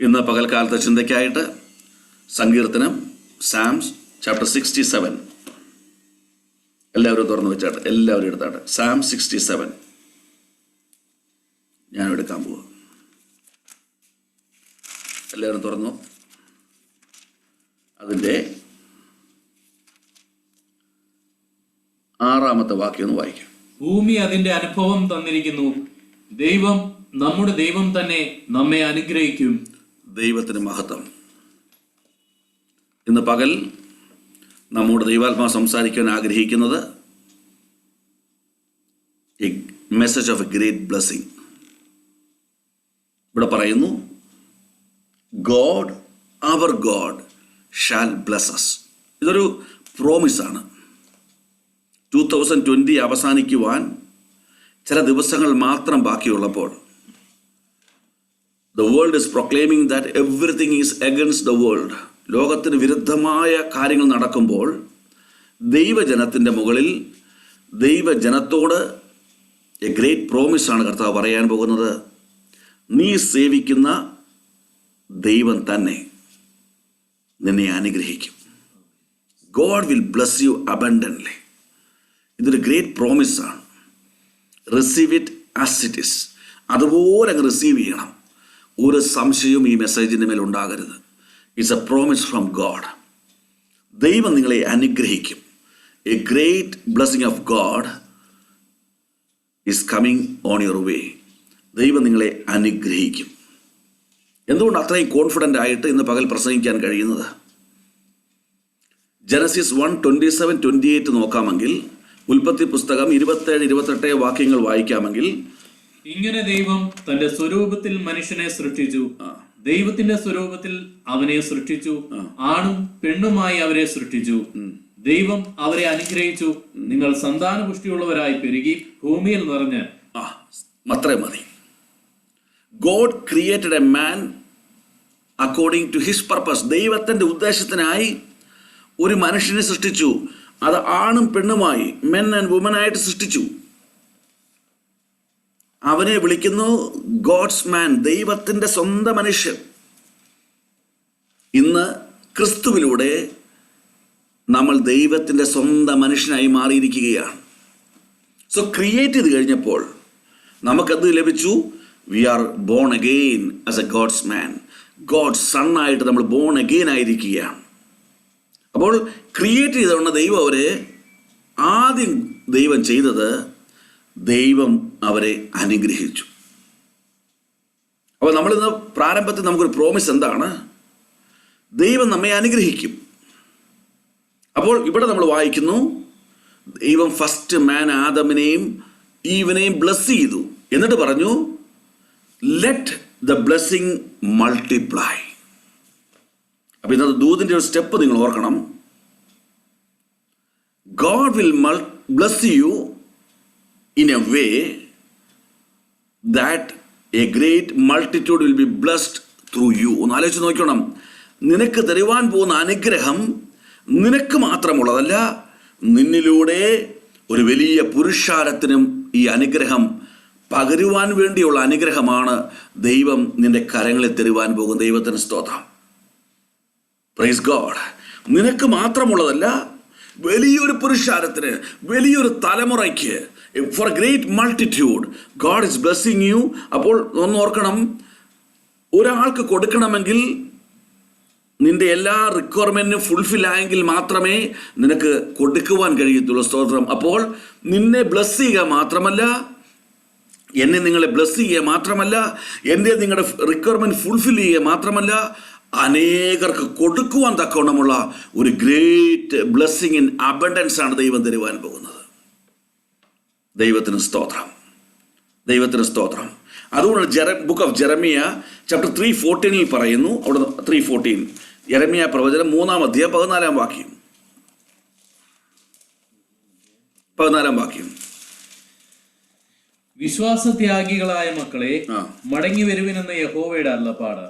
ഇന്ന് പകൽക്കാലത്തെ ചിന്തയ്ക്കായിട്ട് സങ്കീർത്തനം സാംസ് ചാപ്റ്റർ 67 എല്ലാവരും തുറന്നു വെച്ചാട്ടെ, എല്ലാവരും എടുത്താട്ടെ. സാം 67 ഞാൻ എടുക്കാൻ പോവാ. എല്ലാവരും തുറന്നു. അതിൻ്റെ 6-ാമത്തെ വാക്യം ഒന്ന് വായിക്കാം. ഭൂമി അതിന്റെ അനുഭവം തന്നിരിക്കുന്നു, ദൈവം നമ്മുടെ ദൈവം തന്നെ നമ്മെ അനുഗ്രഹിക്കും. ദൈവത്തിന് മഹത്വം. ഇന്ന് പകൽ നമ്മുടെ ദൈവാത്മാവ് സംസാരിക്കാൻ ആഗ്രഹിക്കുന്നത് A message of A great blessing. ഇവിടെ പറയുന്നു, ഗോഡ് അവർ ഗോഡ് ഷാൽ ബ്ലെസ് അസ്. ഇതൊരു പ്രോമിസാണ്. 2020 അവസാനിക്കുവാൻ ചില ദിവസങ്ങൾ മാത്രം ബാക്കിയുള്ളപ്പോൾ the world is proclaiming that everything is against the world. ലോകത്തിന് വിരുദ്ധമായ കാര്യങ്ങൾ നടക്കുമ്പോൾ ദൈവജനത്തിൻ്റെ മുകളിൽ ദൈവജനത്തോട് എ ഗ്രേറ്റ് പ്രോമിസാണ് കർത്താവ് പറയാൻ പോകുന്നത്. നീ സേവിക്കുന്ന ദൈവം തന്നെ നിന്നെ അനുഗ്രഹിക്കും. God will bless you abundantly. ഇതൊരു ഗ്രേറ്റ് പ്രോമിസാണ്. Receive it as it is. അതുപോലെ അങ്ങ് റിസീവ് ചെയ്യണം. ഒരു സംശയവും ഈ മെസ്സേജിൻ്റെ മേൽ ഉണ്ടാകരുത്. It's A promise from God. ദൈവം നിങ്ങളെ അനുഗ്രഹിക്കും. A great blessing of God is coming on your way. ദൈവം നിങ്ങളെ അനുഗ്രഹിക്കും. എന്തുകൊണ്ട് അത്രയും കോൺഫിഡൻ്റ് ആയിട്ട് ഇന്ന് പകൽ പ്രസംഗിക്കാൻ കഴിയുന്നത്? ജനസിസ് 1:27-28 നോക്കാമെങ്കിൽ, ഉൽപ്പത്തി പുസ്തകം 27-28 വാക്യങ്ങൾ വായിക്കാമെങ്കിൽ, ഇങ്ങനെ ദൈവം തന്റെ സ്വരൂപത്തിൽ മനുഷ്യനെ സൃഷ്ടിച്ചു, ദൈവത്തിന്റെ സ്വരൂപത്തിൽ അവനെ സൃഷ്ടിച്ചു, ആണും പെണ്ണുമായി അവരെ സൃഷ്ടിച്ചു. ദൈവം അവരെ അനുഗ്രഹിച്ചു, നിങ്ങൾ സന്താനപുഷ്ടിയുള്ളവരായി പെരുകി ഭൂമിയിൽ നിറഞ്ഞ്. അത്രേ മതി. God created a man according to his purpose. ദൈവത്തിന്റെ ഉദ്ദേശത്തിനായി ഒരു മനുഷ്യനെ സൃഷ്ടിച്ചു. അത് ആണും പെണ്ണുമായി, മെൻ ആൻഡ് വുമനായിട്ട് സൃഷ്ടിച്ചു. അവനെ വിളിക്കുന്നു ഗോഡ്സ് മാൻ, ദൈവത്തിൻ്റെ സ്വന്തം മനുഷ്യൻ. ഇന്ന് ക്രിസ്തുവിലൂടെ നമ്മൾ ദൈവത്തിൻ്റെ സ്വന്തം മനുഷ്യനായി മാറിയിരിക്കുകയാണ്. സോ ക്രിയേറ്റ് ചെയ്ത് കഴിഞ്ഞപ്പോൾ നമുക്കത് ലഭിച്ചു. We are born again as a God's man. God's son ആയിട്ട് നമ്മൾ ബോൺ അഗെയിൻ ആയിരിക്കുകയാണ്. അപ്പോൾ ക്രിയേറ്റ് ചെയ്തതുകൊണ്ട് ദൈവം അവരെ ആദ്യം ദൈവം ചെയ്തത്, ദൈവം അവരെ അനുഗ്രഹിച്ചു. അപ്പോൾ നമ്മളിന്ന് പ്രാരംഭത്തിൽ നമുക്കൊരു പ്രോമിസ് എന്താണ്? ദൈവം നമ്മെ അനുഗ്രഹിക്കും. അപ്പോൾ ഇവിടെ നമ്മൾ വായിക്കുന്നു, ദൈവം ഫസ്റ്റ് മാൻ ആദമിനെയും ഈവനെയും ബ്ലസ് ചെയ്തു. എന്നിട്ട് പറഞ്ഞു, ലെറ്റ് ദ ബ്ലെസ്സിങ് മൾട്ടിപ്ലൈ. അപ്പോൾ ഇന്നത്തെ ദൂതിൻ്റെ ഒരു സ്റ്റെപ്പ് നിങ്ങൾ ഓർക്കണം. God will bless you in a way that a great multitude will be blessed through you. ഒന്ന് ആലോചിച്ച് നോക്കണം. നിനക്ക് തരുവാൻ പോകുന്ന അനുഗ്രഹം നിനക്ക് മാത്രമുള്ളതല്ല, നിന്നിലൂടെ ഒരു വലിയ പുരുഷാരത്തിനും ഈ അനുഗ്രഹം പകരുവാൻ വേണ്ടിയുള്ള അനുഗ്രഹമാണ് ദൈവം നിന്റെ കരങ്ങളിൽ തരുവാൻ പോകും. ദൈവത്തിന് സ്തോത്രം. Praise God. നിനക്ക് മാത്രമുള്ളതല്ല, വലിയൊരു പുരുഷാരത്തിന്, വലിയൊരു തലമുറയ്ക്ക്, for a great multitude God is blessing you. അപ്പോൾ ഒന്ന് ഓർക്കണം, ഒരാൾക്ക് കൊടുക്കണമെങ്കിൽ നിന്റെ എല്ലാ റിക്വയർമെൻറ്റും ഫുൾഫിൽ ആയെങ്കിൽ മാത്രമേ നിനക്ക് കൊടുക്കുവാൻ കഴിയത്തുള്ളൂ. സ്തോത്രം. അപ്പോൾ നിന്നെ ബ്ലെസ് ചെയ്യുക മാത്രമല്ല, എന്നെ നിങ്ങളെ ബ്ലെസ് ചെയ്യുക മാത്രമല്ല, എൻ്റെ നിങ്ങളുടെ റിക്വയർമെൻറ്റ് ഫുൾഫിൽ ചെയ്യുക മാത്രമല്ല, അനേകർക്ക് കൊടുക്കുവാൻ തക്കവണ്ണമുള്ള ഒരു ഗ്രേറ്റ് ബ്ലെസ്സിങ് ഇൻ അബണ്ടൻസ് ആണ് ദൈവം തരുവാൻ പോകുന്നത്. ദൈവത്തിന് സ്തോത്രം. ദൈവത്തിന് സ്തോത്രം. അതുകൊണ്ട് ബുക്ക് ഓഫ് ജെറമിയ ചാപ്റ്റർ 3:14 പറയുന്നു. അവിടെ 3:14 യെരമ്യ പ്രവചനം 3-ാം അധ്യായം 14-ാം വാക്യം. 14-ാം വാക്യം. വിശ്വാസത്യാഗികളായ മക്കളെ, മടങ്ങി വരുവിനെന്ന യഹോവയുടെ അരുളപ്പാട്.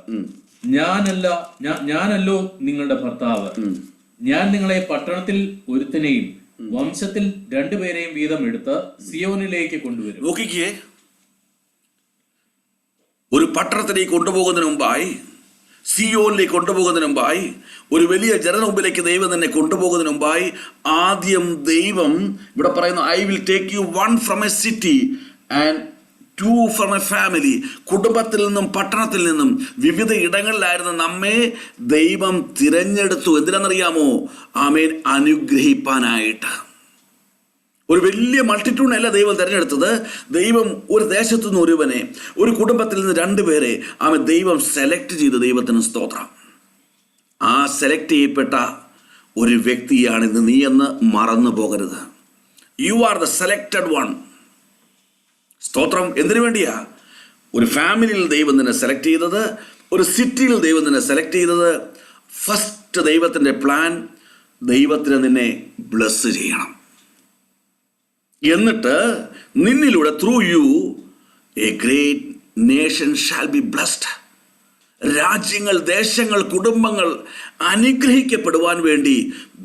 ഞാനല്ലോ നിങ്ങളുടെ ഭർത്താവ്. ഞാൻ നിങ്ങളെ പട്ടണത്തിൽ ഒരുത്തനെയും വംശത്തിൽ 2 പേരെയും വീതം എടുത്ത് സിയോനിലേക്ക് കൊണ്ടുവരും. നോക്കിക്കേ, ഒരു പട്ടണത്തിലേക്ക് കൊണ്ടുപോകുന്നതിന് മുമ്പായി സിയോനിലേക്ക് കൊണ്ടുപോകുന്നതിന് മുമ്പായി, ഒരു വലിയ ജനമുമ്പിലേക്ക് ദൈവം തന്നെ കൊണ്ടുപോകുന്നതിന് മുമ്പായി ആദ്യം ദൈവം ഇവിടെ പറയുന്നു, I will take you one from a city and two from a family. കുടുംബത്തിൽ നിന്നും പട്ടണത്തിൽ നിന്നും വിവിധ ഇടങ്ങളിലായിരുന്ന നമ്മെ ദൈവം തിരഞ്ഞെടുത്തു. എന്തിനാണെന്നറിയാമോ? ആമേൻ, അനുഗ്രഹിപ്പാനായിട്ട്. ഒരു വലിയ മൾട്ടിറ്റ്യൂഡിനല്ല ദൈവം തിരഞ്ഞെടുത്തത്. ദൈവം ഒരു ദേശത്തു നിന്ന് ഒരുവനെ, ഒരു കുടുംബത്തിൽ നിന്ന് 2 പേരെ ദൈവം സെലക്ട് ചെയ്തു. ദൈവത്തിന് സ്തോത്രം. ആ സെലക്ട് ചെയ്യപ്പെട്ട ഒരു വ്യക്തിയാണ് ഇന്ന് നീ എന്ന് മറന്നു പോകരുത്. You are the selected one. സ്തോത്രം. എന്തിനു വേണ്ടിയാ? ഒരു ഫാമിലിയിൽ ദൈവം നിന്നെ സെലക്ട് ചെയ്തത്, ഒരു സിറ്റിയിൽ ദൈവം നിന്നെ സെലക്ട് ചെയ്തത്. ഫസ്റ്റ് ദൈവത്തിൻ്റെ പ്ലാൻ, ദൈവത്തിന് നിന്നെ ബ്ലസ് ചെയ്യണം. എന്നിട്ട് നിന്നിലൂടെ through you a great nation shall be blessed. രാജ്യങ്ങൾ, ദേശങ്ങൾ, കുടുംബങ്ങൾ അനുഗ്രഹിക്കപ്പെടുവാൻ വേണ്ടി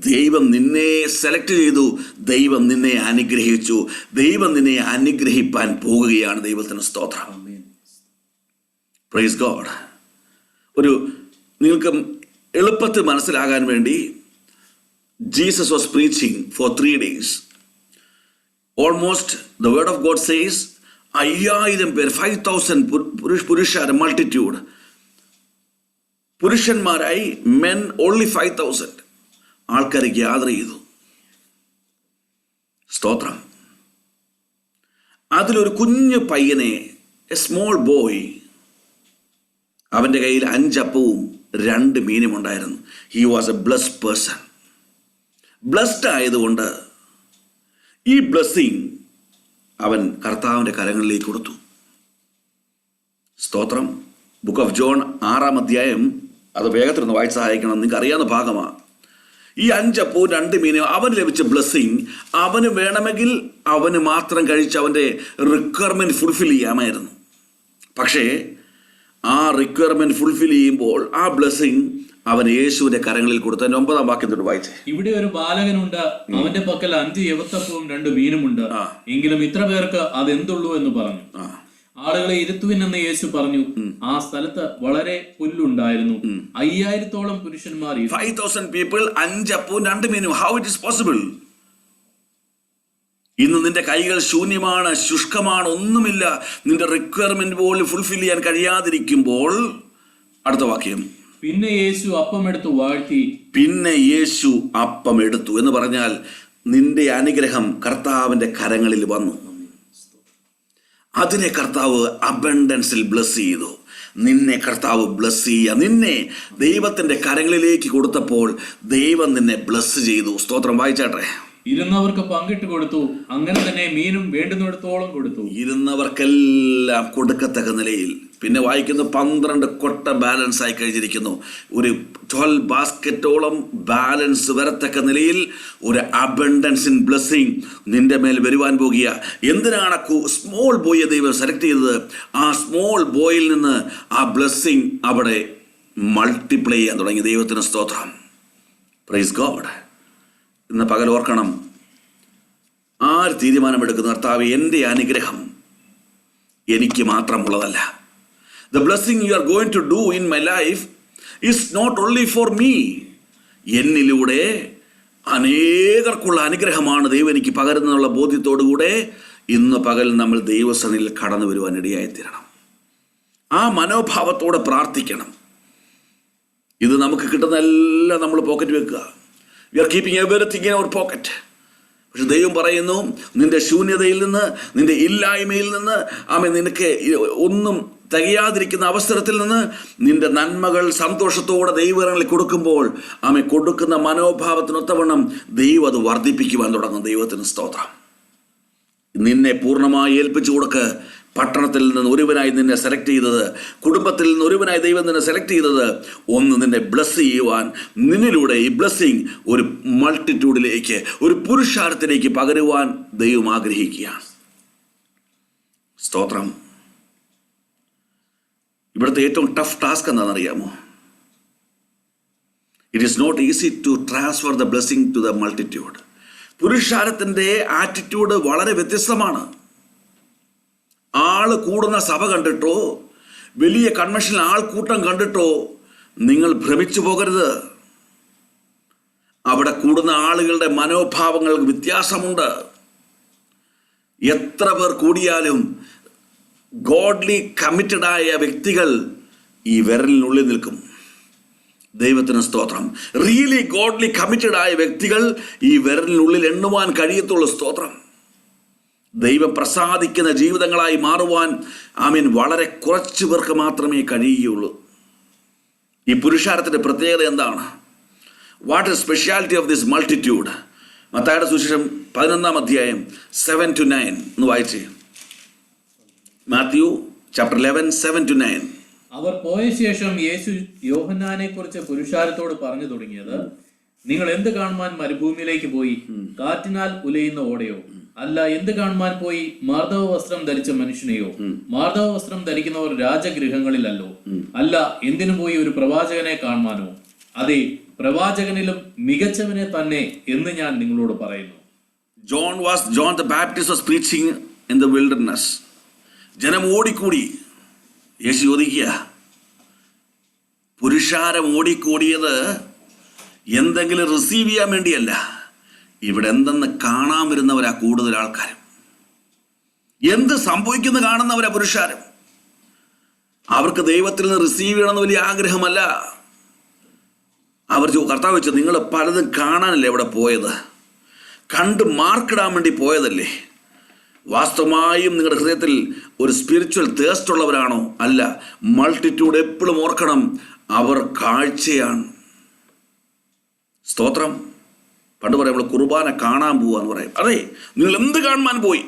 ദൈവം നിന്നെ സെലക്ട് ചെയ്തു. ദൈവം നിന്നെ അനുഗ്രഹിച്ചു. ദൈവം നിന്നെ അനുഗ്രഹിപ്പാൻ പോകുകയാണ്. ദൈവത്തിന് സ്തോത്രം. Praise God. നിങ്ങൾക്ക് എളുപ്പത്തിൽ മനസ്സിലാകാൻ വേണ്ടി, Jesus was preaching for 3 days. Almost the word of God says 5000 പേർ, 5000 പുരുഷാര, മൾട്ടിറ്റ്യൂഡ് പുരുഷന്മാരായി, men only 5000 ആൾക്കാർ ഗ്യാദർ ചെയ്തു. സ്തോത്രം. അതിലൊരു കുഞ്ഞു പയ്യനെ, എ സ്മോൾ ബോയ്, അവൻ്റെ കയ്യിൽ 5 അപ്പവും 2 മീനും ഉണ്ടായിരുന്നു. He was A blessed person. Blessed ആയതുകൊണ്ട് ഈ ബ്ലെസ്സിങ് അവൻ കർത്താവിൻ്റെ കരങ്ങളിലേക്ക് കൊടുത്തു. സ്തോത്രം. ബുക്ക് ഓഫ് ജോൺ 6-ാം അധ്യായം, അത് വേഗത്തിലൊന്ന് വായിച്ച് സഹായിക്കണം, നിങ്ങൾക്ക് അറിയാവുന്ന ഭാഗമാണ്. ഈ 5 അപ്പവും 2 മീനും അവന് ലഭിച്ച ബ്ലെസ്സിങ് അവന് വേണമെങ്കിൽ അവന് മാത്രം കഴിച്ച് അവൻ്റെ റിക്വയർമെൻറ്റ് ഫുൾഫിൽ ചെയ്യാമായിരുന്നു. പക്ഷേ ആ റിക്വയർമെൻറ്റ് ഫുൾഫിൽ ചെയ്യുമ്പോൾ ആ ബ്ലെസ്സിങ് അവൻ യേശുവിന്റെ കരങ്ങളിൽ കൊടുത്തു. 9-ാം വാക്യം തൊട്ട് വായിച്ചേ. ഇവിടെ ഒരു ബാലകനുണ്ട്, അവന്റെ പക്കൽ 5 യവത്തപ്പവും 2 മീനുമുണ്ട്, എങ്കിലും ഇത്ര പേർക്ക് അതെന്തുള്ളൂ എന്ന് പറഞ്ഞു. ആളുകളെ ഇരുത്തുവിൻ എന്ന് യേശു പറഞ്ഞു. ആ സ്ഥലത്ത് വളരെ പുല്ലുണ്ടായിരുന്നു. 5000-ഓളം പുരുഷന്മാർ. 5000 people, 5 അപ്പവും 2 മീനും. How it is possible? ഇന്ന് നിന്റെ കൈകൾ ശൂന്യമാണ്, ശുഷ്കമാണ്, ഒന്നുമില്ല. നിന്റെ റിക്വയർമെന്റ് പോലും ഫുൾഫിൽ ചെയ്യാൻ കഴിയാതിരിക്കുമ്പോൾ, അടുത്ത വാക്യം, പിന്നെ യേശു അപ്പമെടുത്തു വാഴ്ത്തി. പിന്നെ യേശു അപ്പം എടുത്തു എന്ന് പറഞ്ഞാൽ നിന്റെ അനുഗ്രഹം കർത്താവിന്റെ കരങ്ങളിൽ വന്നു. അതിനെ കർത്താവ് അബണ്ടൻസിൽ ബ്ലസ് ചെയ്തു. നിന്നെ കർത്താവ് ബ്ലസ് ചെയ്യുക. നിന്നെ ദൈവത്തിന്റെ കരങ്ങളിലേക്ക് കൊടുത്തപ്പോൾ ദൈവം നിന്നെ ബ്ലസ് ചെയ്തു. സ്തോത്രം. വായിച്ചാട്ടെ. ഇരുന്നവർക്ക് പങ്കിട്ട് കൊടുത്തു. അങ്ങനെ തന്നെ മീനും വേണ്ടുന്നിടത്തോളം കൊടുത്തു. ഇരുന്നവർക്കെല്ലാം കൊടുക്കത്തക്ക നിലയിൽ. പിന്നെ വായിക്കുന്നു, 12 കൊട്ട ബാലൻസ് ആയി കഴിഞ്ഞിരിക്കുന്നു. ഒരു 12 ബാസ്ക്കറ്റോളം ബാലൻസ് വരത്തക്ക നിലയിൽ ഒരു അബണ്ടൻസ് ഇൻ ബ്ലെസ്സിങ് നിന്റെ മേൽ വരുവാൻ പോകുക. എന്തിനാണ് സ്മോൾ ബോയെ ദൈവം സെലക്ട് ചെയ്തത്? ആ സ്മോൾ ബോയിൽ നിന്ന് ആ ബ്ലെസ്സിങ് അവിടെ മൾട്ടിപ്ലൈ ചെയ്യാൻ തുടങ്ങി. ദൈവത്തിന് സ്തോത്രം. Praise God. ഇന്ന് പകൽ ഓർക്കണം, ആര് തീരുമാനമെടുക്കുന്നു? കർത്താവ്, എൻ്റെ അനുഗ്രഹം എനിക്ക് മാത്രമുള്ളതല്ല. The blessing you are going to do in my life is not only for me. എന്നിലൂടെ അനേകർക്കുള്ള അനുഗ്രഹമാണ് ദൈവം എനിക്ക് പകരുന്നുള്ള ബോധ്യത്തോടുകൂടെ ഇന്ന് പകൽ നമ്മൾ ദൈവസന്നിധിയിൽ കടന്നു വരുവാൻ ഇടയായിത്തീരണം. ആ മനോഭാവത്തോടെ പ്രാർത്ഥിക്കണം. ഇത് നമുക്ക് കിട്ടുന്ന എല്ലാം നമ്മൾ പോക്കറ്റ് വെക്കുക. We are keeping everything in our pocket. പക്ഷെ ദൈവം പറയുന്നു, നിന്റെ ശൂന്യതയിൽ നിന്ന്, നിന്റെ ഇല്ലായ്മയിൽ നിന്ന്, നിനക്ക് ഒന്നും തികയാതിരിക്കുന്ന അവസരത്തിൽ നിന്ന് നിന്റെ നന്മകൾ സന്തോഷത്തോടെ ദൈവങ്ങളിൽ കൊടുക്കുമ്പോൾ കൊടുക്കുന്ന മനോഭാവത്തിനൊത്തവണ്ണം ദൈവം അത് വർദ്ധിപ്പിക്കുവാൻ തുടങ്ങും. ദൈവത്തിന് സ്തോത്രം. നിന്നെ പൂർണ്ണമായി ഏൽപ്പിച്ചു കൊടുക്ക്. പട്ടണത്തിൽ നിന്ന് ഒരുവനായി നിന്നെ സെലക്ട് ചെയ്തത്, കുടുംബത്തിൽ നിന്ന് ഒരുവനായി ദൈവം നിന്നെ സെലക്ട് ചെയ്തത്, ഒന്ന് നിന്നെ ബ്ലസ് ചെയ്യുവാൻ, നിന്നിലൂടെ ഈ ബ്ലസ്സിങ് ഒരു മൾട്ടിറ്റ്യൂഡിലേക്ക്, ഒരു പുരുഷാരത്തിലേക്ക് പകരുവാൻ ദൈവം ആഗ്രഹിക്കുകയാണ്. സ്തോത്രം. ഇവിടുത്തെ ഏറ്റവും ടഫ് ടാസ്ക് എന്താണെന്നറിയാമോ? It is not easy to transfer the blessing to the multitude. പുരുഷാരത്തിൻ്റെ ആറ്റിറ്റ്യൂഡ് വളരെ വ്യത്യസ്തമാണ്. ആള് കൂടുന്ന സഭ കണ്ടിട്ടോ, വലിയ കൺവെൻഷനിൽ ആൾക്കൂട്ടം കണ്ടിട്ടോ നിങ്ങൾ ഭ്രമിച്ചു പോകരുത്. അവിടെ കൂടുന്ന ആളുകളുടെ മനോഭാവങ്ങൾക്ക് വ്യത്യാസമുണ്ട്. എത്ര പേർ കൂടിയാലും ഗോഡ്ലി കമ്മിറ്റഡായ വ്യക്തികൾ ഈ വിരലിനുള്ളിൽ നിൽക്കും. ദൈവത്തിന് സ്തോത്രം. റിയലി ഗോഡ്ലി കമ്മിറ്റഡായ വ്യക്തികൾ ഈ വിരലിനുള്ളിൽ എണ്ണുവാൻ കഴിയത്തുള്ളൂ. സ്തോത്രം. ദൈവം പ്രസാദിക്കുന്ന ജീവിതങ്ങളായി മാറുവാൻ വളരെ കുറച്ച് പേർക്ക് മാത്രമേ കഴിയുകയുള്ളൂ. ഈ പുരുഷാരത്തിൻ്റെ പ്രത്യേകത എന്താണ്? What is speciality of this multitude? മത്തായിയുടെ സുവിശേഷം 11 അധ്യായം 7-9 എന്ന് വായിച്ചേ. Matthew chapter 11 7-9. അവർ പോയ ശേഷം യേശു യോഹന്നാനെ കുറിച്ച് പുരുഷാരത്തോട് പറഞ്ഞു തുടങ്ങിയത്, നിങ്ങൾ എന്ത് കാണുവാൻ മരുഭൂമിയിലേക്ക് പോയി? കാറ്റിനാൽ ഉലയുന്ന ഓടയോ? അല്ല, എന്ത് കാണുവാൻ പോയി? മാർദ്ദവ വസ്ത്രം ധരിച്ച മനുഷ്യനെയോ? മാർദ്ദവ വസ്ത്രം ധരിക്കുന്നവർ രാജഗൃഹങ്ങളിലല്ലോ. അല്ല, എന്തിനു പോയി? ഒരു പ്രവാചകനെ കാണുവാനോ? അതെ, പ്രവാചകനിലും മികച്ചവനെ തന്നെ എന്ന് ഞാൻ നിങ്ങളോട് പറയുന്നു. John the Baptist was preaching in the wilderness. ജനം ഓടിക്കൂടി. യേശു ചോദിക്കുക, പുരുഷാരം ഓടിക്കൂടിയത് എന്തെങ്കിലും റിസീവ് ചെയ്യാൻ വേണ്ടിയല്ല, ഇവിടെ എന്തെന്ന് കാണാൻ വരുന്നവരാ കൂടുതൽ ആൾക്കാർ. എന്ത് സംഭവിക്കുന്നു കാണുന്നവരാ പുരുഷാരം. അവർക്ക് ദൈവത്തിൽ നിന്ന് റിസീവ് ചെയ്യണമെന്ന് വലിയ ആഗ്രഹമല്ല. അവർ കർത്താവ് വെച്ച്, നിങ്ങൾ പലതും കാണാനല്ലേ ഇവിടെ പോയത്? കണ്ട് മാർക്കിടാൻ വേണ്ടി പോയതല്ലേ? വാസ്തവമായും നിങ്ങളുടെ ഹൃദയത്തിൽ ഒരു സ്പിരിച്വൽ തേസ്റ്റ് ഉള്ളവരാണോ? അല്ല. മൾട്ടിറ്റ്യൂഡ് എപ്പോഴും ഓർക്കണം, അവർ കാഴ്ചയാണ്. സ്തോത്രം. പണ്ട് പറയും, നമ്മൾ കുർബാന കാണാൻ പോവാന്ന് പറയും. അതെ, നിങ്ങൾ എന്ത് കാണാൻ പോയി?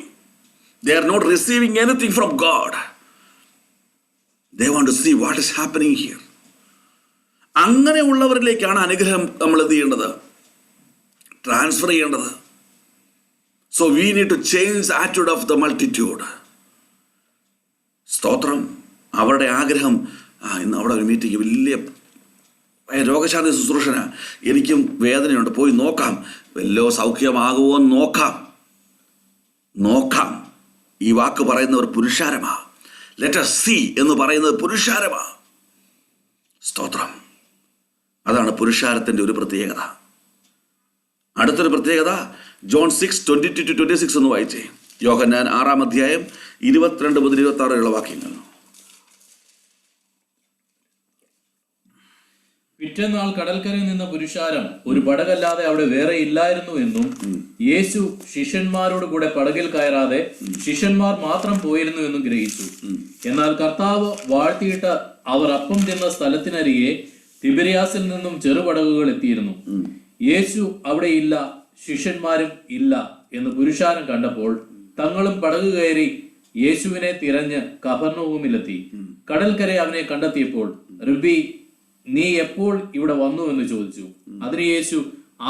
They are not receiving anything from God. They want to see what is happening here. അങ്ങനെയുള്ളവരിലേക്കാണ് അനുഗ്രഹം നമ്മൾ എന്ത് ചെയ്യേണ്ടത്? ട്രാൻസ്ഫർ ചെയ്യേണ്ടത്. So we need to change the attitude of the multitude. സ്തോത്രം. അവരുടെ ആഗ്രഹം, ഇന്ന് അവിടെ ഒരു മീറ്റിംഗ്, വലിയ രോഗശാന്തി ശുശ്രൂഷന, എനിക്കും വേദനയുണ്ട്, പോയി നോക്കാം, വല്ലോ സൗഖ്യമാകുമോ നോക്കാം. ഈ വാക്ക് പറയുന്നവർ പുരുഷാരമാ. ലെറ്റ് us see എന്ന് പറയുന്നത് പുരുഷാരമാ. സ്തോത്രം. അതാണ് പുരുഷാരത്തിൻ്റെ ഒരു പ്രത്യേകത. അടുത്തൊരു പ്രത്യേകത ജോൺ 6:22-26 എന്ന് വായിച്ചേ. യോഹന്നാൻ 6 അധ്യായം 22 മുതൽ 26 വാക്യങ്ങൾ. പിറ്റേന്നാൾ കടൽക്കരയിൽ നിന്ന പുരുഷാരം ഒരു പടകല്ലാതെ അവിടെ വേറെ ഇല്ലായിരുന്നു എന്നും യേശു ശിഷ്യന്മാരോട് കൂടെ പടകിൽ കയറാതെ ശിഷ്യന്മാർ മാത്രം പോയിരുന്നു എന്നും ഗ്രഹിച്ചു. എന്നാൽ കർത്താവ് വാഴ്ത്തിയിട്ട് അവർ അപ്പം തിന്ന സ്ഥലത്തിനരികെ തിബിരിയാസിൽ നിന്നും ചെറുപടകുകൾ എത്തിയിരുന്നു. യേശു അവിടെ ഇല്ല, ശിഷ്യന്മാരും ഇല്ല എന്ന് പുരുഷാരം കണ്ടപ്പോൾ തങ്ങളും പടകു കയറി യേശുവിനെ തിരഞ്ഞ് കഫർന്നഹൂമിലെത്തി. കടൽക്കര അവനെ കണ്ടെത്തിയപ്പോൾ, റബ്ബി, നീ എപ്പോൾ ഇവിടെ വന്നു എന്ന് ചോദിച്ചു. അതിന് യേശു,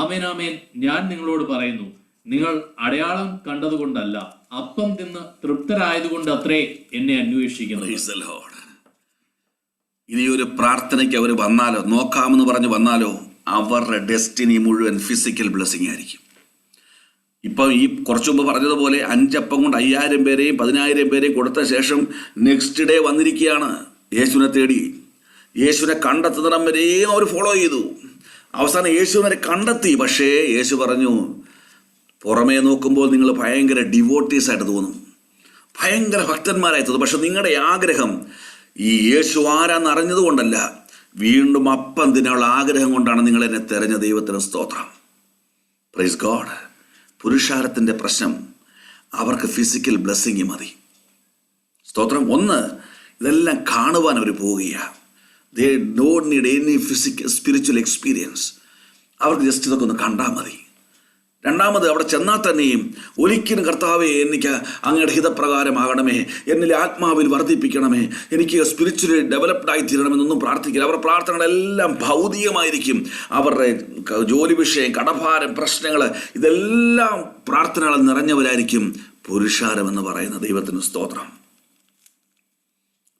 ആമേൻ ആമേൻ, ഞാൻ നിങ്ങളോട് പറയുന്നു, നിങ്ങൾ അടയാളം കണ്ടതുകൊണ്ടല്ല, അപ്പം തിന്ന് തൃപ്തരായതുകൊണ്ട് അത്രേ എന്നെ അന്വേഷിക്കുന്നത്. ഇനി ഒരു പ്രാർത്ഥനയ്ക്ക് അവർ വന്നാലോ, നോക്കാമെന്ന് പറഞ്ഞ് വന്നാലോ, അവരുടെ ഡെസ്റ്റിനി മുഴുവൻ ഫിസിക്കൽ ബ്ലെസ്സിങ് ആയിരിക്കും. ഇപ്പം ഈ കുറച്ചു മുമ്പ് പറഞ്ഞതുപോലെ 5 അപ്പം കൊണ്ട് 5000 പേരെയും 10000 പേരെയും കൊടുത്ത ശേഷം നെക്സ്റ്റ് ഡേ വന്നിരിക്കുകയാണ് യേശുവിനെ തേടി. യേശുവിനെ കണ്ടെത്തുന്നിടം വരെയും അവർ ഫോളോ ചെയ്തു. അവസാനം യേശുവിനെ കണ്ടെത്തി. പക്ഷേ യേശു പറഞ്ഞു, പുറമേ നോക്കുമ്പോൾ നിങ്ങൾ ഭയങ്കര ഡിവോട്ടീസ് ആയിട്ട് തോന്നും, ഭയങ്കര ഭക്തന്മാരായി തോന്നും. പക്ഷെ നിങ്ങളുടെ ആഗ്രഹം ഈ യേശു ആരാന്ന് അറിഞ്ഞത് കൊണ്ടല്ല, വീണ്ടും അപ്പം തിന്നാനുള്ള ആഗ്രഹം കൊണ്ടാണ് നിങ്ങൾ എന്നെ തെരഞ്ഞ. ദൈവത്തിന് സ്തോത്രം. Praise God. പുരുഷാരത്തിൻ്റെ പ്രശ്നം, അവർക്ക് ഫിസിക്കൽ ബ്ലെസ്സിങ് മതി. സ്തോത്രം. ഒന്ന്, ഇതെല്ലാം കാണുവാൻ അവർ പോവുകയാണ്. They don't need any physical spiritual experience. അവർക്ക് ജസ്റ്റ് ഇതൊക്കെ ഒന്ന് കണ്ടാൽ മതി. രണ്ടാമത്, അവിടെ ചെന്നാൽ തന്നെയും ഒരിക്കലും കർത്താവെ, എനിക്ക് അങ്ങയുടെ ഹിതപ്രകാരമാകണമേ, എന്നിലെ ആത്മാവിൽ വർദ്ധിപ്പിക്കണമേ, എനിക്ക് സ്പിരിച്വലി ഡെവലപ്ഡായി തീരണമെന്നൊന്നും പ്രാർത്ഥിക്കില്ല. അവരുടെ പ്രാർത്ഥനകളെല്ലാം ഭൗതികമായിരിക്കും. അവരുടെ ജോലി വിഷയം, കടഭാരം, പ്രശ്നങ്ങൾ, ഇതെല്ലാം പ്രാർത്ഥനകൾ നിറഞ്ഞവരായിരിക്കും പുരുഷാരം എന്ന് പറയുന്ന. ദൈവത്തിന് സ്തോത്രം.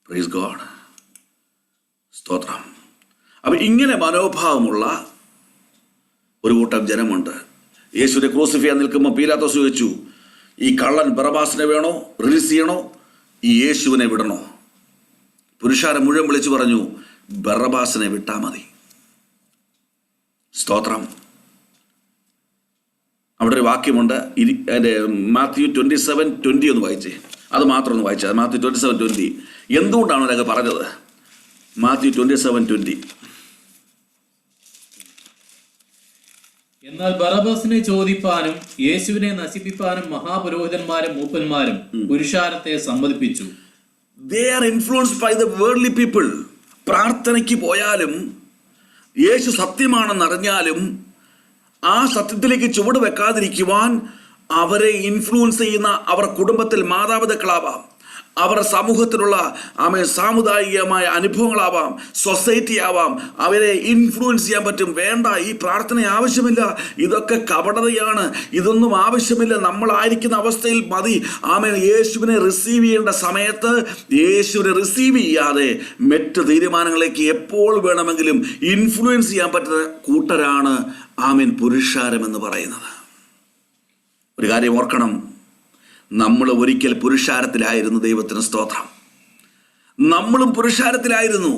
Praise God. സ്തോത്രം. അപ്പം ഇങ്ങനെ മനോഭാവമുള്ള ഒരു കൂട്ടം ജനമുണ്ട്. യേശുവിനെ ക്രൂസിഫൈ ചെയ്യാൻ നിൽക്കുമ്പോൾ പീലാത്തോസ് ചോദിച്ചു, ഈ കള്ളൻ ബറബാസിനെ വേണോ, റിലീസ് ചെയ്യണോ, ഈ യേശുവിനെ വിടണോ? പുരുഷാരം മുഴുവൻ വിളിച്ചു പറഞ്ഞു, ബറബാസിനെ വിട്ടാൽ മതി. സ്തോത്രം. അവിടെ ഒരു വാക്യമുണ്ട്, മാത്യു 27:20 ഒന്ന് വായിച്ചേ. അത് മാത്രം ഒന്ന് വായിച്ചത്. മാത്യു 27:20 എന്തുകൊണ്ടാണ് അവരൊക്കെ പറഞ്ഞത്? മാത്യു 27:20. എന്നാൽ ബറബ്ബാസിനെ ചോദിപ്പാനും യേശുവിനെ നശിപ്പിപ്പാനും മഹാപുരോഹിതന്മാരും മൂപ്പന്മാരും പുരുഷാരത്തെ സമ്മതിപ്പിച്ചു. They are influenced by the worldly people. പ്രാർത്ഥനയ്ക്ക് പോയാലും യേശു സത്യമാണെന്നറിഞ്ഞാലും ആ സത്യത്തിലേക്ക് ചുവട് വെക്കാതിരിക്കുവാൻ അവരെ ഇൻഫ്ലുവൻസ് ചെയ്യുന്ന അവർ കുടുംബത്തിൽ മാതാപിതാക്കളാവാം, അവരുടെ സമൂഹത്തിലുള്ള സാമുദായികമായ അനുഭവങ്ങളാവാം, സൊസൈറ്റി ആവാം, അവരെ ഇൻഫ്ലുവൻസ് ചെയ്യാൻ പറ്റും. വേണ്ട, ഈ പ്രാർത്ഥന ആവശ്യമില്ല, ഇതൊക്കെ കപടതയാണ്, ഇതൊന്നും ആവശ്യമില്ല, നമ്മളായിരിക്കുന്ന അവസ്ഥയിൽ മതി. യേശുവിനെ റിസീവ് ചെയ്യേണ്ട സമയത്ത് യേശുവിനെ റിസീവ് ചെയ്യാതെ മറ്റ് തീരുമാനങ്ങളിലേക്ക് എപ്പോൾ വേണമെങ്കിലും ഇൻഫ്ലുവൻസ് ചെയ്യാൻ പറ്റുന്ന കൂട്ടരാണ് പുരുഷാരം എന്ന് പറയുന്നത്. ഒരു കാര്യം ഓർക്കണം, നമ്മൾ ഒരിക്കൽ പുരുഷാരത്തിലായിരുന്നു. ദൈവത്തിന് സ്തോത്രം. നമ്മളും പുരുഷാരത്തിലായിരുന്നു.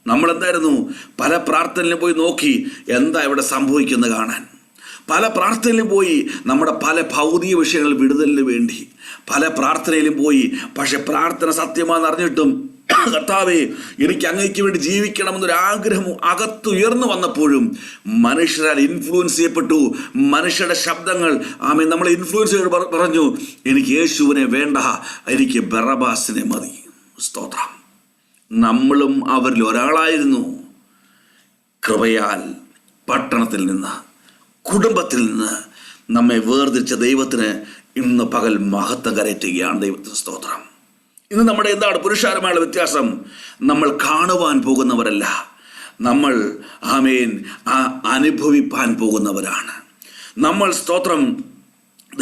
നമ്മളെന്തായിരുന്നു? പല പ്രാർത്ഥനയിലും പോയി നോക്കി എന്താ ഇവിടെ സംഭവിക്കുന്നത് കാണാൻ. പല പ്രാർത്ഥനയിലും പോയി നമ്മുടെ പല ഭൗതിക വിഷയങ്ങളിൽ വിടുതലിന് വേണ്ടി പല പ്രാർത്ഥനയിലും പോയി. പക്ഷെ പ്രാർത്ഥന സത്യമാണെന്ന് അറിഞ്ഞിട്ടും കർത്താവേ എനിക്ക് അങ്ങേക്ക് വേണ്ടി ജീവിക്കണമെന്നൊരാഗ്രഹം അകത്തുയർന്നു വന്നപ്പോഴും മനുഷ്യരാൽ ഇൻഫ്ലുവൻസ് ചെയ്യപ്പെട്ടു. മനുഷ്യരുടെ ശബ്ദങ്ങൾ നമ്മളെ ഇൻഫ്ലുവൻസ് ചെയ്ത് പറഞ്ഞു, എനിക്ക് യേശുവിനെ വേണ്ട, എനിക്ക് ബറബാസിനെ മതി. സ്തോത്രം. നമ്മളും അവരിൽ ഒരാളായിരുന്നു. കൃപയാൽ പട്ടണത്തിൽ നിന്ന്, കുടുംബത്തിൽ നിന്ന് നമ്മെ വേർതിരിച്ച ദൈവത്തിന് ഇന്ന് പകൽ മഹത്വം കരയറ്റുകയാണ്. ദൈവത്തിന് സ്തോത്രം. ഇന്ന് നമ്മുടെ എന്താണ് പുരുഷാരമായുള്ള വ്യത്യാസം? നമ്മൾ കാണുവാൻ പോകുന്നവരല്ല, നമ്മൾ അനുഭവിപ്പാൻ പോകുന്നവരാണ്. നമ്മൾ സ്തോത്രം,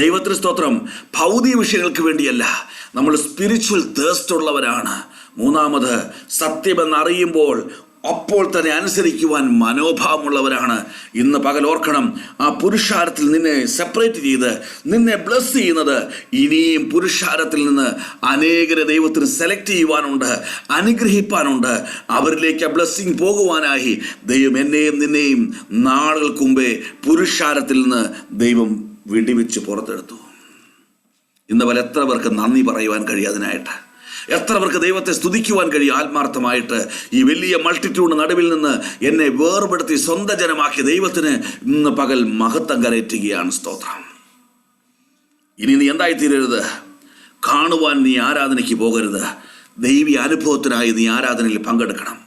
ദൈവത്തിന് സ്തോത്രം, ഭൗതിക വിഷയങ്ങൾക്ക് വേണ്ടിയല്ല, നമ്മൾ സ്പിരിച്വൽ തേഴ്സ്റ്റ് ഉള്ളവരാണ്. മൂന്നാമത്, സത്യമെന്നറിയുമ്പോൾ അപ്പോൾ തന്നെ അനുസരിക്കുവാൻ മനോഭാവമുള്ളവരാണ്. ഇന്ന് പകൽ ഓർക്കണം, ആ പുരുഷാരത്തിൽ നിന്നെ സെപ്പറേറ്റ് ചെയ്ത് നിന്നെ ബ്ലസ് ചെയ്യുന്നത് ഇനിയും പുരുഷാരത്തിൽ നിന്ന് അനേകരെ ദൈവത്തിന് സെലക്ട് ചെയ്യുവാനുണ്ട്, അനുഗ്രഹിപ്പാനുണ്ട്. അവരിലേക്ക് ആ ബ്ലെസ്സിങ് പോകുവാനായി ദൈവം എന്നെയും നിന്നെയും നാളുകൾക്ക് മുമ്പേ പുരുഷാരത്തിൽ നിന്ന് ദൈവം വിടിവെച്ച് പുറത്തെടുത്തു. ഇന്ന് പല എത്ര പേർക്ക് നന്ദി പറയുവാൻ കഴിയാതിനായിട്ട്, എത്ര പേർക്ക് ദൈവത്തെ സ്തുതിക്കുവാൻ കഴിയും ആത്മാർത്ഥമായിട്ട്. ഈ വലിയ മൾട്ടിറ്റ്യൂഡ് നടുവിൽ നിന്ന് എന്നെ വേർപെടുത്തി സ്വന്തം ജനമാക്കിയ ദൈവത്തിന് ഇന്ന് പകൽ മഹത്വം കരയറ്റുകയാണ്. സ്തോത്രം. ഇനി നീ എന്തായി തീരരുത്? കാണുവാൻ നീ ആരാധനയ്ക്ക് പോകരുത്. ദൈവീയ അനുഭവത്തിനായി നീ ആരാധനയിൽ പങ്കെടുക്കണം.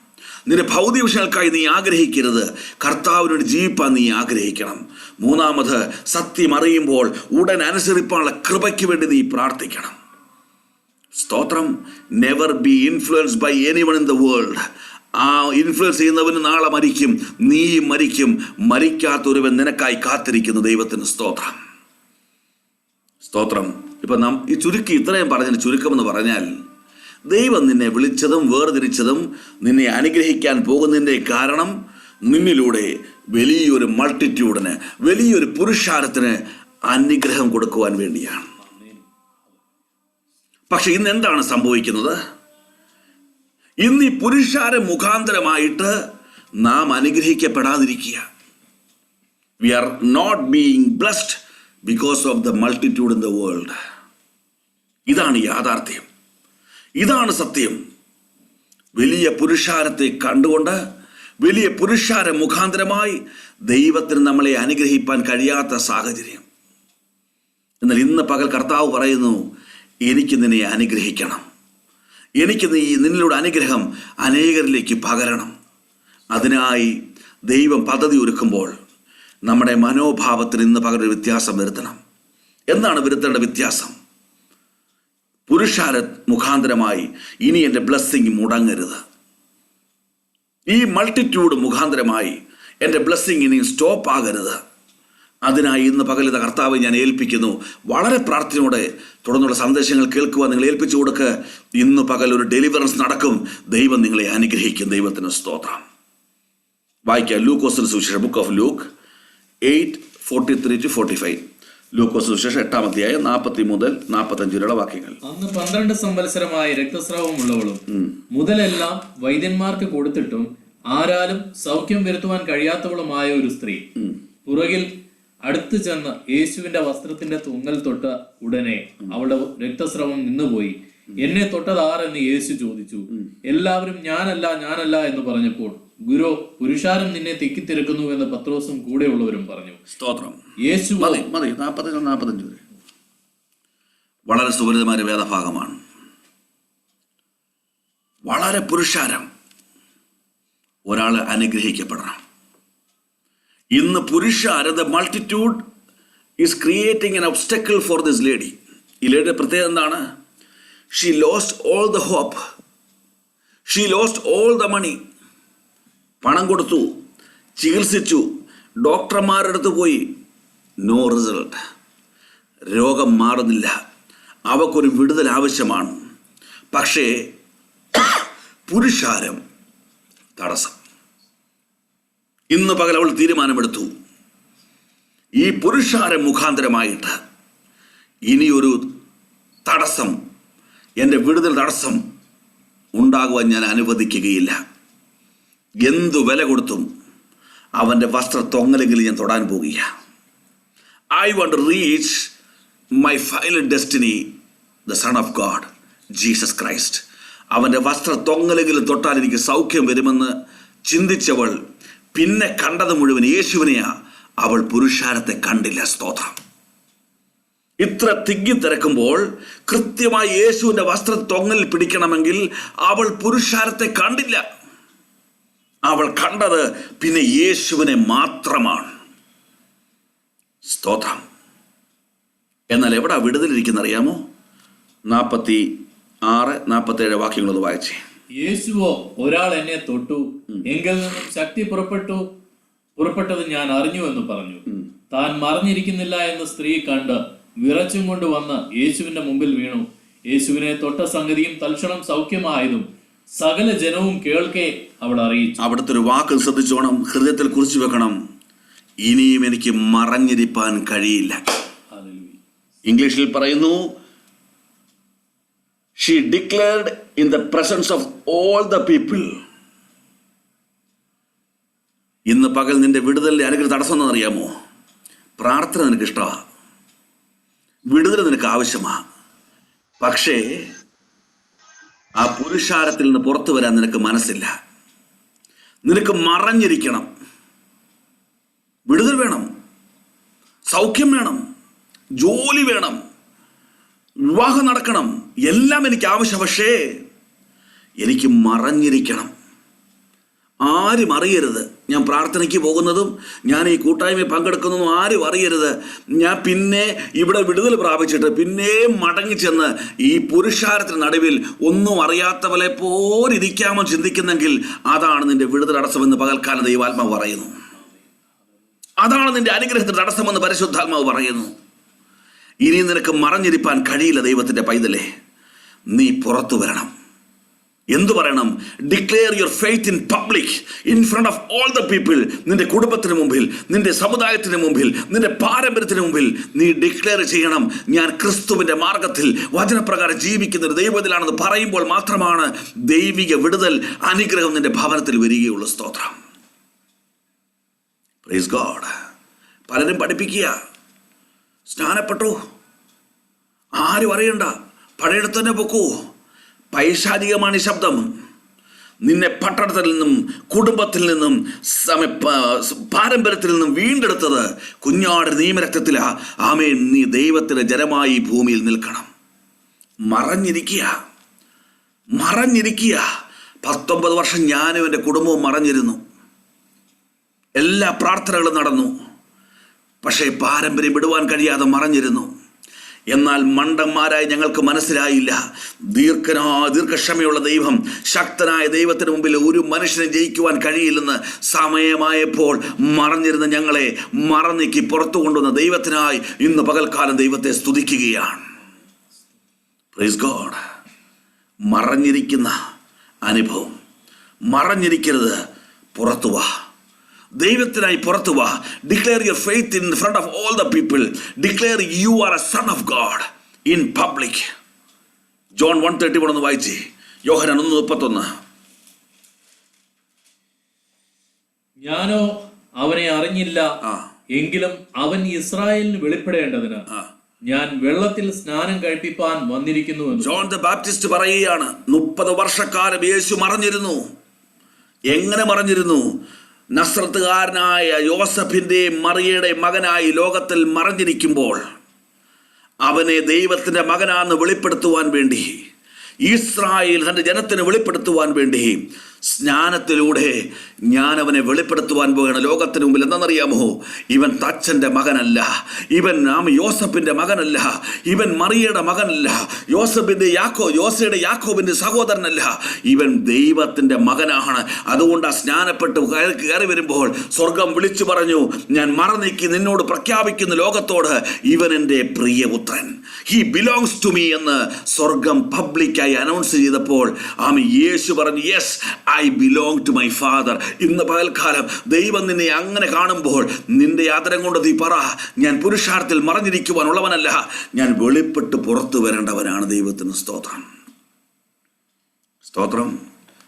നിന്റെ ഭൗതിക വിഷയങ്ങൾക്കായി നീ ആഗ്രഹിക്കരുത്. കർത്താവിനോട് ജീവിപ്പാൻ നീ ആഗ്രഹിക്കണം. മൂന്നാമത്, സത്യം അറിയുമ്പോൾ ഉടൻ അനുസരിപ്പാനുള്ള കൃപയ്ക്ക് വേണ്ടി നീ പ്രാർത്ഥിക്കണം. സ്തോത്രം. Never be influenced by anyone in the world. ആ ഇൻഫ്ലുവൻസ് ചെയ്യുന്നവന് നാളെ മരിക്കും, നീ മരിക്കും. മരിക്കാത്തൊരുവൻ നിനക്കായി കാത്തിരിക്കുന്നു. ദൈവത്തിന് സ്തോത്രം. സ്തോത്രം. ഇപ്പം നാം ഈ ചുരുക്കി ഇത്രയും പറഞ്ഞതിന് ചുരുക്കമെന്ന് പറഞ്ഞാൽ, ദൈവം നിന്നെ വിളിച്ചതും വേർതിരിച്ചതും നിന്നെ അനുഗ്രഹിക്കാൻ പോകുന്നതിൻ്റെ കാരണം നിന്നിലൂടെ വലിയൊരു മൾട്ടിറ്റ്യൂഡിന്, വലിയൊരു പുരുഷാരത്തിന് അനുഗ്രഹം കൊടുക്കുവാൻ വേണ്ടിയാണ്. പക്ഷെ ഇന്ന് എന്താണ് സംഭവിക്കുന്നത്? ഇന്ന് ഈ പുരുഷാര മുഖാന്തരമായിട്ട് നാം അനുഗ്രഹിക്കപ്പെടാതിരിക്കുക. We are not being blessed because of the multitude in the world. ഇതാണ് യാഥാർത്ഥ്യം, ഇതാണ് സത്യം. വലിയ പുരുഷാരത്തെ കണ്ടുകൊണ്ട്, വലിയ പുരുഷാര മുഖാന്തരമായി ദൈവത്തിന് നമ്മളെ അനുഗ്രഹിപ്പാൻ കഴിയാത്ത സാഹചര്യം. എന്നാൽ ഇന്ന് പകൽ കർത്താവ് പറയുന്നു, എനിക്ക് നിന്നെ അനുഗ്രഹിക്കണം, എനിക്ക് നിന്നിലൂടെ അനുഗ്രഹം അനേകരിലേക്ക് പകരണം. അതിനായി ദൈവം പദ്ധതി ഒരുക്കുമ്പോൾ നമ്മുടെ മനോഭാവത്തിന് ഇന്ന് പകരം വ്യത്യാസം വരുത്തണം. എന്താണ് വരുത്തേണ്ട വ്യത്യാസം? പുരുഷാര മുഖാന്തരമായി ഇനി എൻ്റെ ബ്ലെസ്സിങ് മുടങ്ങരുത്. ഈ മൾട്ടിറ്റ്യൂഡ് മുഖാന്തരമായി എൻ്റെ ബ്ലെസ്സിങ് ഇനി സ്റ്റോപ്പ് ആകരുത്. അതിനായി ഇന്ന് പകലിത കർത്താവ് ഞാൻ ഏൽപ്പിക്കുന്നു. വളരെ പ്രാർത്ഥനയോടെ തുടർന്നുള്ള സന്ദേശങ്ങൾ കേൾക്കുവാൻ നിങ്ങൾ ഏൽപ്പിച്ചു കൊടുക്കുക. ഇന്ന് പകൽ ഒരു ഡെലിവറൻസ് നടക്കും. ദൈവം നിങ്ങളെ അനുഗ്രഹിക്കും. ദൈവത്തിന് സ്തോത്രം. വായിക്കാം ലൂക്കോസിന്റെ സുവിശേഷം, ബുക്ക് ഓഫ് ലൂക്ക് 8:43-45. ലൂക്കോസ് സുവിശേഷം 8-40 മുതൽ 45 വരെയുള്ള വാക്യങ്ങൾ. അന്ന് 12 സംവത്സരമായി രക്തസ്രാവമുള്ളവളും മുതലെല്ലാം വൈദ്യന്മാർക്ക് കൊടുത്തിട്ടും ആരാലും സൗഖ്യം വരുത്തുവാൻ കഴിയാത്തവളുമായ ഒരു സ്ത്രീ പുറകിൽ അടുത്തു ചെന്ന് യേശുവിന്റെ വസ്ത്രത്തിന്റെ തുങ്ങൽ തൊട്ട ഉടനെ അവളുടെ രക്തസ്രവം നിന്നുപോയി. എന്നെ തൊട്ടതാരെന്ന് യേശു ചോദിച്ചു. എല്ലാവരും ഞാനല്ല എന്ന് പറഞ്ഞപ്പോൾ, ഗുരു, പുരുഷാരം നിന്നെ തിക്കിത്തിരക്കുന്നു എന്ന് പത്രോസും കൂടെയുള്ളവരും പറഞ്ഞു. സ്തോത്രം. യേശു മതി 40-45 വരെ. വളരെ സുപരിതമായ വേദഭാഗമാണ്. വളരെ പുരുഷാരം. ഒരാൾ അനുഗ്രഹിക്കപ്പെടണം. ഇന്ന് പുരുഷാരം, the multitude is creating an obstacle for this lady. ഈ ലേഡിയുടെ പ്രത്യേകത എന്താണ്? She lost all the hope, she lost all the money. പണം കൊടുത്തു, ചികിത്സിച്ചു, ഡോക്ടർമാരുടെ അടുത്ത് പോയി, നോ റിസൾട്ട്. രോഗം മാറുന്നില്ല. അവക്കൊരു വിടുതൽ ആവശ്യമാണ്. പക്ഷേ പുരുഷാരം തടസ്സം. ഇന്ന് പകൽ അവൾ തീരുമാനമെടുത്തു, ഈ പുരുഷാരം മുഖാന്തരമായിട്ട് ഇനിയൊരു തടസ്സം, എൻ്റെ വിടുതൽ തടസ്സം ഉണ്ടാകുവാൻ ഞാൻ അനുവദിക്കുകയില്ല. എന്തു വില കൊടുത്തും അവൻ്റെ വസ്ത്രത്തൊങ്ങലെങ്കിലും ഞാൻ തൊടാൻ പോകുക. I want to reach my final destiny, the son of God, Jesus Christ. അവൻ്റെ വസ്ത്രത്തൊങ്ങലെങ്കിലും തൊട്ടാൽ എനിക്ക് സൗഖ്യം വരുമെന്ന് ചിന്തിച്ചവൾ പിന്നെ കണ്ടത് മുഴുവൻ യേശുവിനെയാ. അവൾ പുരുഷാരത്തെ കണ്ടില്ല. സ്തോത്രം. ഇത്ര തിങ്ങിത്തിരക്കുമ്പോൾ കൃത്യമായി യേശുവിൻ്റെ വസ്ത്രത്തൊങ്ങൽ പിടിക്കണമെങ്കിൽ അവൾ പുരുഷാരത്തെ കണ്ടില്ല. അവൾ കണ്ടത് പിന്നെ യേശുവിനെ മാത്രമാണ്. സ്തോത്രം. എന്നാൽ എവിടെ വിടുതലിരിക്കുന്ന അറിയാമോ? 46-47 വാക്യങ്ങളൊന്ന് വായിച്ചേ. യേശുവോ, ഒരാൾ എന്നെ തൊട്ടു, എങ്കിൽ നിന്നും ശക്തി പുറപ്പെട്ടത് ഞാൻ അറിഞ്ഞു എന്ന് പറഞ്ഞു. താൻ മറിഞ്ഞിരിക്കുന്നില്ല എന്ന് സ്ത്രീ കണ്ട് വിറച്ചും കൊണ്ട് വന്ന് യേശുവിന്റെ മുമ്പിൽ വീണു. യേശുവിനെ തൊട്ട സംഗതിയും തൽക്ഷണം സൗഖ്യമായതും സകല ജനവും കേൾക്കെ അവൾ അറിയിച്ചു. അവിടുത്തെ ഒരു വാക്ക് ശ്രദ്ധിച്ചോണം, ഹൃദയത്തിൽ കുറിച്ചു വെക്കണം. ഇനിയും എനിക്ക് മറഞ്ഞിരിപ്പാൻ കഴിയില്ല. ഇംഗ്ലീഷിൽ പറയുന്നു, she declared in the presence of all the people. ഇന്ന് പകൽ നിന്റെ വിടുതലിന്റെ അനുഗ്രഹ തടസ്സം എന്നറിയാമോ? പ്രാർത്ഥന നിനക്ക് ഇഷ്ടമാണ്, വിടുതൽ നിനക്ക് ആവശ്യമാണ്. പക്ഷേ ആ പുരുഷാരത്തിൽ നിന്ന് പുറത്തു വരാൻ നിനക്ക് മനസ്സില്ല. നിനക്ക് മറഞ്ഞിരിക്കണം. വിടുതൽ വേണം, സൗഖ്യം വേണം, ജോലി വേണം, വിവാഹം നടക്കണം, എല്ലാം എനിക്ക് ആവശ്യം. പക്ഷേ എനിക്ക് മറഞ്ഞിരിക്കണം. ആരും അറിയരുത് ഞാൻ പ്രാർത്ഥനയ്ക്ക് പോകുന്നതും ഞാൻ ഈ കൂട്ടായ്മയിൽ പങ്കെടുക്കുന്നതും ആരും അറിയരുത്. ഞാൻ പിന്നെ ഇവിടെ വിടുതൽ പ്രാപിച്ചിട്ട് പിന്നെയും മടങ്ങിച്ചെന്ന് ഈ പുരുഷാരത്തിന് നടുവിൽ ഒന്നും അറിയാത്തവരെ പോലിരിക്കാമോ ചിന്തിക്കുന്നെങ്കിൽ അതാണ് നിന്റെ വിടുതൽ തടസ്സമെന്ന് പകൽക്കാലം ദൈവാത്മാവ് പറയുന്നു. അതാണ് നിന്റെ അനുഗ്രഹത്തിന് തടസ്സമെന്ന് പരിശുദ്ധാത്മാവ് പറയുന്നു. ഇനി നിനക്ക് മറഞ്ഞിരിപ്പാൻ കഴിയില്ല. ദൈവത്തിൻ്റെ പൈതലേ, നീ പുറത്തു വരണം. എന്തു പറയണം? Declare your faith in public, in front of all the people. നിന്റെ കുടുംബത്തിന് മുമ്പിൽ, നിന്റെ സമുദായത്തിന് മുമ്പിൽ, നിന്റെ പാരമ്പര്യത്തിന് മുമ്പിൽ നീ ഡിക്ലെയർ ചെയ്യണം, ഞാൻ ക്രിസ്തുവിൻ്റെ മാർഗത്തിൽ വചനപ്രകാരം ജീവിക്കുന്ന ഒരു ദൈവത്തിലാണെന്ന് പറയുമ്പോൾ മാത്രമാണ് ദൈവിക വിടുതൽ അനുഗ്രഹം നിന്റെ ഭവനത്തിൽ വരികയുള്ളൂ. സ്തോത്രം. Praise God. പലരും പഠിപ്പിക്കുക, സ്നാനപ്പെട്ടു, ആരും അറിയണ്ട, പഴയടത്ത് തന്നെ പൊക്കൂ. പൈശാചികമാണ് ഈ ശബ്ദം. നിന്നെ പട്ടണത്തിൽ നിന്നും കുടുംബത്തിൽ നിന്നും പാരമ്പര്യത്തിൽ നിന്നും വീണ്ടെടുത്തത് കുഞ്ഞാട് നിയമരക്തത്തിലാ. ആമേൻ. നീ ദൈവത്തിൻ്റെ ജനമായി ഭൂമിയിൽ നിൽക്കണം. മറഞ്ഞിരിക്കുക. 19 വർഷം ഞാനും എൻ്റെ കുടുംബവും മറഞ്ഞിരുന്നു. എല്ലാ പ്രാർത്ഥനകളും നടന്നു. പക്ഷേ പാരമ്പര്യം വിടുവാൻ കഴിയാതെ മറഞ്ഞിരുന്നു. എന്നാൽ മണ്ടന്മാരായി ഞങ്ങൾക്ക് മനസ്സിലായില്ല, ദീർഘക്ഷമയുള്ള ദൈവം, ശക്തനായ ദൈവത്തിന് മുമ്പിൽ ഒരു മനുഷ്യനെ ജയിക്കുവാൻ കഴിയില്ലെന്ന് സമയമായപ്പോൾ മറഞ്ഞിരുന്ന ഞങ്ങളെ മറന്നീക്കി പുറത്തു കൊണ്ടുവന്ന ദൈവത്തിനായി ഇന്ന് പകൽക്കാലം ദൈവത്തെ സ്തുതിക്കുകയാണ്. Praise God. മറഞ്ഞിരിക്കുന്ന അനുഭവം, മറഞ്ഞിരിക്കരുത്, പുറത്തു വാ. ദൈവത്തിനായി പുറത്തു വാ. Declare your faith in front of all the people. Declare you are a son of God in public. John 1:31 ഒന്ന് വായിച്ചേ. യോഹന്നാൻ 1:31. ഞാനോ അവനെ അറിഞ്ഞില്ല, എങ്കിലും അവൻ ഇസ്രായേലിന് വെളിപ്പെടേണ്ടതിന് ഞാൻ വെള്ളത്തിൽ സ്നാനം കഴിപ്പിപ്പാൻ വന്നിരിക്കുന്നു എന്ന് ജോൺ ദ ബാപ്റ്റിസ്റ്റ് പറയുകയാണ്. 30 വർഷക്കാലം യേശു മറഞ്ഞിരുന്നു. എങ്ങനെ മറഞ്ഞിരുന്നു? നസ്രത്തുകാരനായ യോസഫിന്റെയും മറിയയുടെയും മകനായി ലോകത്തിൽ മറഞ്ഞിരിക്കുമ്പോൾ അവനെ ദൈവത്തിന്റെ മകനാണെന്ന് വെളിപ്പെടുത്തുവാൻ വേണ്ടി, ഇസ്രായേൽ തന്റെ ജനത്തിന് വെളിപ്പെടുത്തുവാൻ വേണ്ടി സ്നാനത്തിലൂടെ ഞാൻ അവനെ വെളിപ്പെടുത്തുവാൻ പോവുകയാണ് ലോകത്തിന് മുമ്പിൽ. എന്താണെന്നറിയാമോ? ഇവൻ തച്ചന്റെ മകനല്ല, ഇവൻ യോസഫിന്റെ മകനല്ല, ഇവൻ മറിയയുടെ മകനല്ല, യോസയുടെ യാക്കോബിന്റെ സഹോദരനല്ല, ഇവൻ ദൈവത്തിന്റെ മകനാണ്. അതുകൊണ്ട് സ്നാനപ്പെട്ട് കയറി വരുമ്പോൾ സ്വർഗം വിളിച്ചു പറഞ്ഞു, ഞാൻ മറനീക്കി നിന്നോട് പ്രഖ്യാപിക്കുന്ന ലോകത്തോട്, ഇവൻ എൻ്റെ പ്രിയപുത്രൻ, ഹി ബിലോങ്സ് ടു മീ എന്ന് സ്വർഗം പബ്ലിക്കായി അനൗൺസ് ചെയ്തപ്പോൾ യേശു പറഞ്ഞു, yes I belong to my father. ഇന്ന് പകൽക്കാലം ദൈവം നിന്നെ അങ്ങനെ കാണുമ്പോൾ നിന്റെ ആദരം കൊണ്ട് നീ പറ, ഞാൻ പുരുഷാർത്ഥത്തിൽ മറഞ്ഞിരിക്കുവാനുള്ളവനല്ല, ഞാൻ വെളിപ്പെട്ട് പുറത്തു വരേണ്ടവനാണ്. ദൈവത്തിന് സ്തോത്രം. സ്തോത്രം.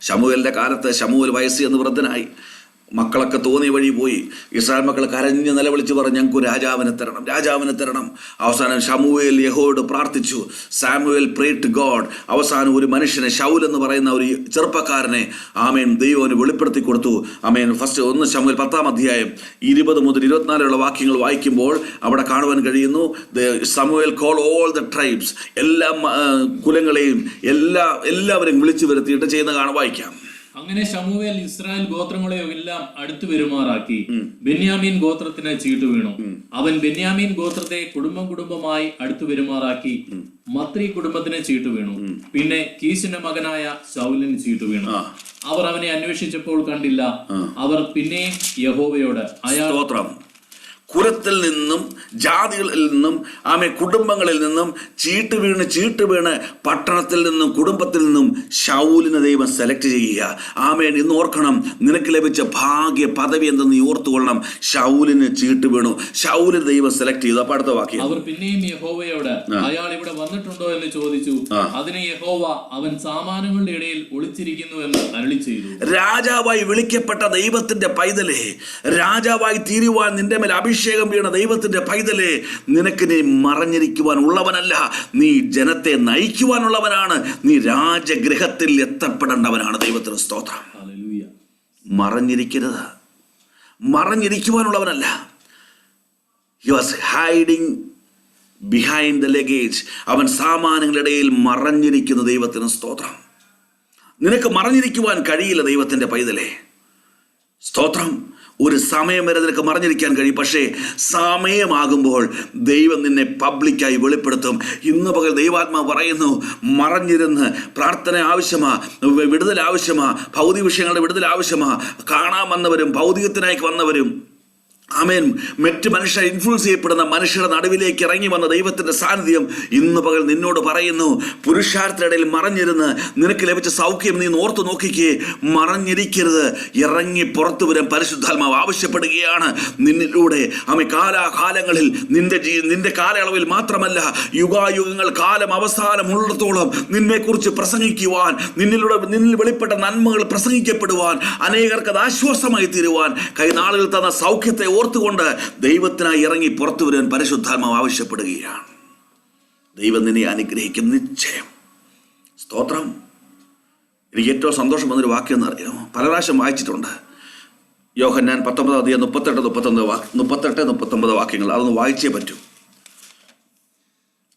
ശമൂവേലിന്റെ കാലത്ത് ശമൂവേൽ വയസ്സ് എന്ന് വൃദ്ധനായി. മക്കളൊക്കെ തോന്നിയ വഴി പോയി. ഇസ്രായേൽ മക്കൾ കരഞ്ഞ് നിലവിളിച്ച് പറഞ്ഞു, ഞങ്ങൾക്ക് രാജാവിനെ തരണം, രാജാവിനെ തരണം. അവസാനം ശമൂവേൽ യഹോവയോട് പ്രാർത്ഥിച്ചു. Samuel prayed to God. അവസാനം ഒരു മനുഷ്യനെ, ശൗൽ എന്ന് പറയുന്ന ഒരു ചെറുപ്പക്കാരനെ ദൈവം വെളിപ്പെടുത്തി കൊടുത്തു. ഫസ്റ്റ് 1 ശമൂവേൽ 10-ാം അധ്യായം 20 മുതൽ 24 വാക്യങ്ങൾ വായിക്കുമ്പോൾ അവിടെ കാണുവാൻ കഴിയുന്നു, ശമൂവേൽ കോൾ ഓൾ ദ ട്രൈബ്സ്, എല്ലാ കുലങ്ങളെയും എല്ലാവരെയും വിളിച്ചു വരുത്തിയിട്ട് ചെയ്യുന്ന വായിക്കാം. അങ്ങനെ ശമൂവേൽ ഇസ്രായേൽ ഗോത്രങ്ങളെയോ എല്ലാം അടുത്തു പെരുമാറാക്കി. ബെന്യാമീൻ ഗോത്രത്തിന് ചീട്ട് വീണു. അവൻ ബെന്യാമീൻ ഗോത്രത്തെ കുടുംബമായി അടുത്തു പെരുമാറാക്കി. മത്രി കുടുംബത്തിന് ചീട്ട് വീണു. പിന്നെ കീശിന്റെ മകനായ ശൗലിന് ചീട്ട് വീണു. അവർ അവനെ അന്വേഷിച്ചപ്പോൾ കണ്ടില്ല. അവർ പിന്നെയും യഹോവയോട്, അയാൾ കുലത്തിൽ നിന്നും ജാതികളിൽ നിന്നും കുടുംബങ്ങളിൽ നിന്നും ചീട്ട് വീണ് പട്ടണത്തിൽ നിന്നും കുടുംബത്തിൽ നിന്നും ശൗലിനെ ദൈവം സെലക്ട് ചെയ്യുക. ഇന്ന് ഓർക്കണം, നിനക്ക് ലഭിച്ച ഭാഗ്യ പദവി എന്തെന്ന് നീ ഓർത്തുകൊള്ളണം. ശൗലിന് ചീട്ട് വീണു, ശൗലിന് ദൈവം സെലക്ട് ചെയ്തു. അപ്പൊ അടുത്ത വാക്യം, അവർ പിന്നെയും യഹോവയോട്, അയാൾ ഇവിടെ വന്നിട്ടുണ്ടോ എന്ന് ചോദിച്ചു. അതിന് യഹോവ, അവൻ സാമാനങ്ങളുടെ ഇടയിൽ ഒളിച്ചിരിക്കുന്നു എന്ന് അരുളി ചെയ്തു. രാജാവായി വിളിക്കപ്പെട്ട ദൈവത്തിന്റെ പൈതലേ, രാജാവായി തീരുവാൻ നിന്റെ മേൽ അഭിഷേകം വീണ ദൈവത്തിന്റെ പൈതലേ, നിനക്ക് നീ മറഞ്ഞിരിക്കുവാൻ ഉള്ളവനല്ല, നീ ജനത്തെ നയിക്കുവാനുള്ളവനാണ്. നീ രാജഗൃഹത്തിൽ എത്തപ്പെടേണ്ടവനാണ്. ദൈവത്തിന് സ്തോത്രം. മറഞ്ഞിരിക്കരുത്, മറഞ്ഞിരിക്കുവാനുള്ളവനല്ല. He was hiding behind the luggage. അവൻ സാമാനങ്ങളിടയിൽ മറഞ്ഞിരിക്കുന്ന. ദൈവത്തിന് സ്തോത്രം. നിനക്ക് മറഞ്ഞിരിക്കുവാൻ കഴിയില്ല ദൈവത്തിന്റെ പൈതലേ. സ്തോത്രം. ഒരു സമയം വരെ നിനക്ക് മറഞ്ഞിരിക്കാൻ കഴിയും, പക്ഷേ സമയമാകുമ്പോൾ ദൈവം നിന്നെ പബ്ലിക്കായി വെളിപ്പെടുത്തും. ഇന്ന് പകൽ ദൈവാത്മാവ് പറയുന്നു, മറഞ്ഞിരുന്ന് പ്രാർത്ഥന ആവശ്യമാ, വിടുതൽ ആവശ്യമാ, ഭൗതിക വിഷയങ്ങളുടെ വിടുതൽ ആവശ്യമാ. കാണാൻ വന്നവരും ഭൗതികത്തിനായി വന്നവരും മറ്റ് മനുഷ്യർ ഇൻഫ്ലുവൻസ് ചെയ്യപ്പെടുന്ന മനുഷ്യരുടെ നടുവിലേക്ക് ഇറങ്ങി വന്ന ദൈവത്തിന്റെ സാന്നിധ്യം ഇന്ന് പകൽ നിന്നോട് പറയുന്നു, പുരുഷാർത്ഥത്തിനിടയിൽ മറഞ്ഞിരുന്ന് നിനക്ക് ലഭിച്ച സൗഖ്യം നീ ഓർത്തു നോക്കിക്കേ. മറഞ്ഞിരിക്കരുത്, ഇറങ്ങി പുറത്തു വരാൻ പരിശുദ്ധാത്മാവ് ആവശ്യപ്പെടുകയാണ്. നിന്നിലൂടെ കാലാകാലങ്ങളിൽ നിന്റെ കാലയളവിൽ മാത്രമല്ല, യുഗായുഗങ്ങൾ കാലം അവസാനമുള്ളിടത്തോളം നിന്നെക്കുറിച്ച് പ്രസംഗിക്കുവാൻ, നിന്നിൽ വെളിപ്പെട്ട നന്മകൾ പ്രസംഗിക്കപ്പെടുവാൻ, അനേകർക്ക് അത് ആശ്വാസമായി തീരുവാൻ, കൈനാളുകൾ തന്ന സൗഖ്യത്തെ ഓർത്തുകൊണ്ട് ദൈവത്തിനായി ഇറങ്ങി പുറത്തു വരാൻ പരിശുദ്ധാത്മാവ് ആവശ്യപ്പെടുകയാണ്. ദൈവം നിന്നെ അനുഗ്രഹിക്കും നിശ്ചയം. സ്തോത്രം. എനിക്ക് ഏറ്റവും സന്തോഷം വന്നൊരു വാക്യം എന്ന് അറിയാമോ? പല പ്രാവശ്യം വായിച്ചിട്ടുണ്ട്. യോഹന്നാൻ 19:38-39 വാക്യങ്ങൾ. അതൊന്ന് വായിച്ചേ പറ്റൂ.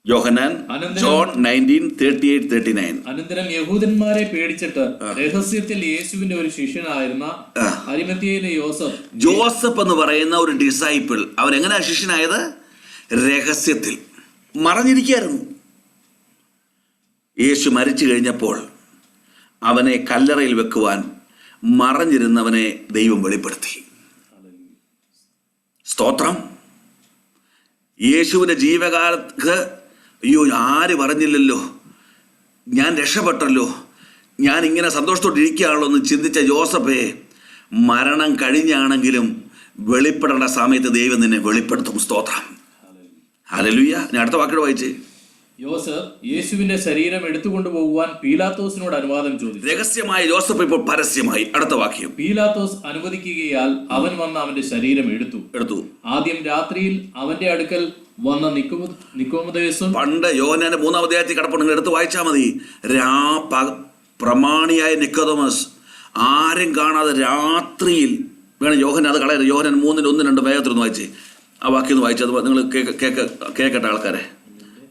യോഹന്നാൻ ജോൺ 19:38-39. അനന്തരം യഹൂദന്മാരെ പേടിച്ചിട്ട് രഹസ്യത്തിൽ യേശുവിന്റെ ഒരു ശിഷ്യനായിരുന്ന അരിമത്തിയയിലെ ജോസഫ് എന്ന് പറയുന്ന ഒരു ഡിസൈപ്പിൾ, അവൻ എങ്ങനെയാ ശിഷ്യനായത്? രഹസ്യത്തിൽ മറഞ്ഞിരിക്കുകയായിരുന്നു. യേശു മരിച്ചു കഴിഞ്ഞപ്പോൾ അവനെ കല്ലറയിൽ വെക്കുവാൻ മറഞ്ഞിരുന്നവനെ ദൈവം വെളിപ്പെടുത്തി. സ്തോത്രം. യേശുവിന്റെ ജീവകാലത്ത് ആര് പറഞ്ഞില്ലല്ലോ, ഞാൻ രക്ഷപ്പെട്ടല്ലോ, ഞാൻ ഇങ്ങനെ സന്തോഷത്തോടെ ഇരിക്കുകയാണല്ലോ എന്ന് ചിന്തിച്ച ജോസഫെ മരണം കഴിഞ്ഞാണെങ്കിലും വെളിപ്പെടേണ്ട സമയത്ത് ദൈവം നിന്നെ വെളിപ്പെടുത്തും. സ്തോത്രം. ഹല്ലേലൂയ. ഞാൻ അടുത്ത വാക്കിയോട് വായിച്ചേ. യോസഫ് യേശുവിന്റെ ശരീരം എടുത്തുകൊണ്ടുപോകുവാൻ പീലാത്തോസിനോട് അനുവാദം ചോദിച്ചു. രഹസ്യമായി യോസഫ് ഇപ്പോൾ പരസ്യമായി. അടുത്ത വാക്യം. പീലാത്തോസ് അനുവദിക്കുകയാൽ അവൻ വന്ന് അവന്റെ ശരീരം എടുത്തു. ആദ്യം രാത്രിയിൽ അവന്റെ അടുക്കൽ വന്ന നിക്കോമോദേസും, പണ്ട് യോഹന്നാന്റെ 3-ാം അധ്യായത്തിൽ കിടപ്പുണ്ട്, നിങ്ങൾ എടുത്ത് വായിച്ചാൽ മതി. പ്രമാണിയായ നിക്കോദോമസ് ആരും കാണാതെ രാത്രിയിൽ വേണം. യോഹന്നാൻ അത് കളയരുത്. യോഹന്നാൻ 3:1-2 വേഗത്തിലൊന്ന് വായിച്ചേ. ആ വാക്യം ഒന്ന് വായിച്ചത് നിങ്ങൾ കേൾക്കട്ടെ ആൾക്കാരെ.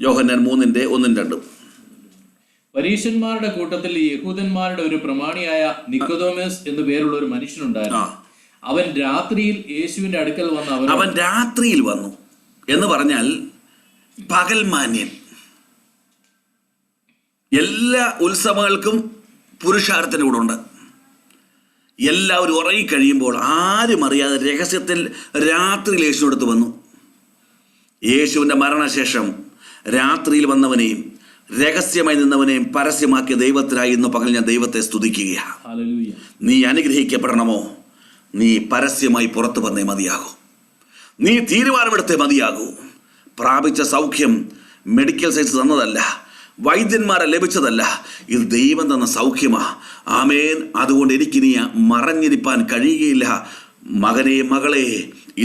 യോഹന്നാൻ 3:1-2. പരീശന്മാരുടെ കൂട്ടത്തിൽ യഹൂദന്മാരുടെ ഒരു പ്രമാണിയായ നിക്കോദോമസ് എന്നു പേരുള്ള ഒരു മനുഷ്യനുണ്ടായിരുന്നു. അവൻ രാത്രിയിൽ യേശുവിന്റെ അടുക്കൽ വന്ന് അവൻ രാത്രിയിൽ വന്നു എന്ന് പറഞ്ഞാൽ പകൽമാന്യൻ. എല്ലാ ഉത്സവങ്ങൾക്കും പുരുഷാരത്തിൻ്റെ കൂടെ ഉണ്ട്. എല്ലാവരും ഉറങ്ങിക്കഴിയുമ്പോൾ ആരും അറിയാതെ രഹസ്യത്തിൽ രാത്രിയിൽ യേശുവിനടുത്ത് വന്നു. യേശുവിൻ്റെ മരണശേഷം രാത്രിയിൽ വന്നവനെയും രഹസ്യമായി നിന്നവനെയും പരസ്യമാക്കിയ ദൈവത്തിനായി ഇന്ന് പകൽ ഞാൻ ദൈവത്തെ സ്തുതിക്കുകയാണ്. നീ അനുഗ്രഹിക്കപ്പെടണമോ? നീ പരസ്യമായി പുറത്തു വന്നേ മതിയാകൂ. നീ തീരുമാനമെടുത്തേ മതിയാകൂ. പ്രാപിച്ച സൗഖ്യം മെഡിക്കൽ സയൻസ് തന്നതല്ല, വൈദ്യന്മാരെ ലഭിച്ചതല്ല, ഇത് ദൈവം തന്ന സൗഖ്യമാ. ആമേൻ. അതുകൊണ്ട് എനിക്ക് നീ മറഞ്ഞിരിപ്പാൻ കഴിയുകയില്ല. മകനെ, മകളെ,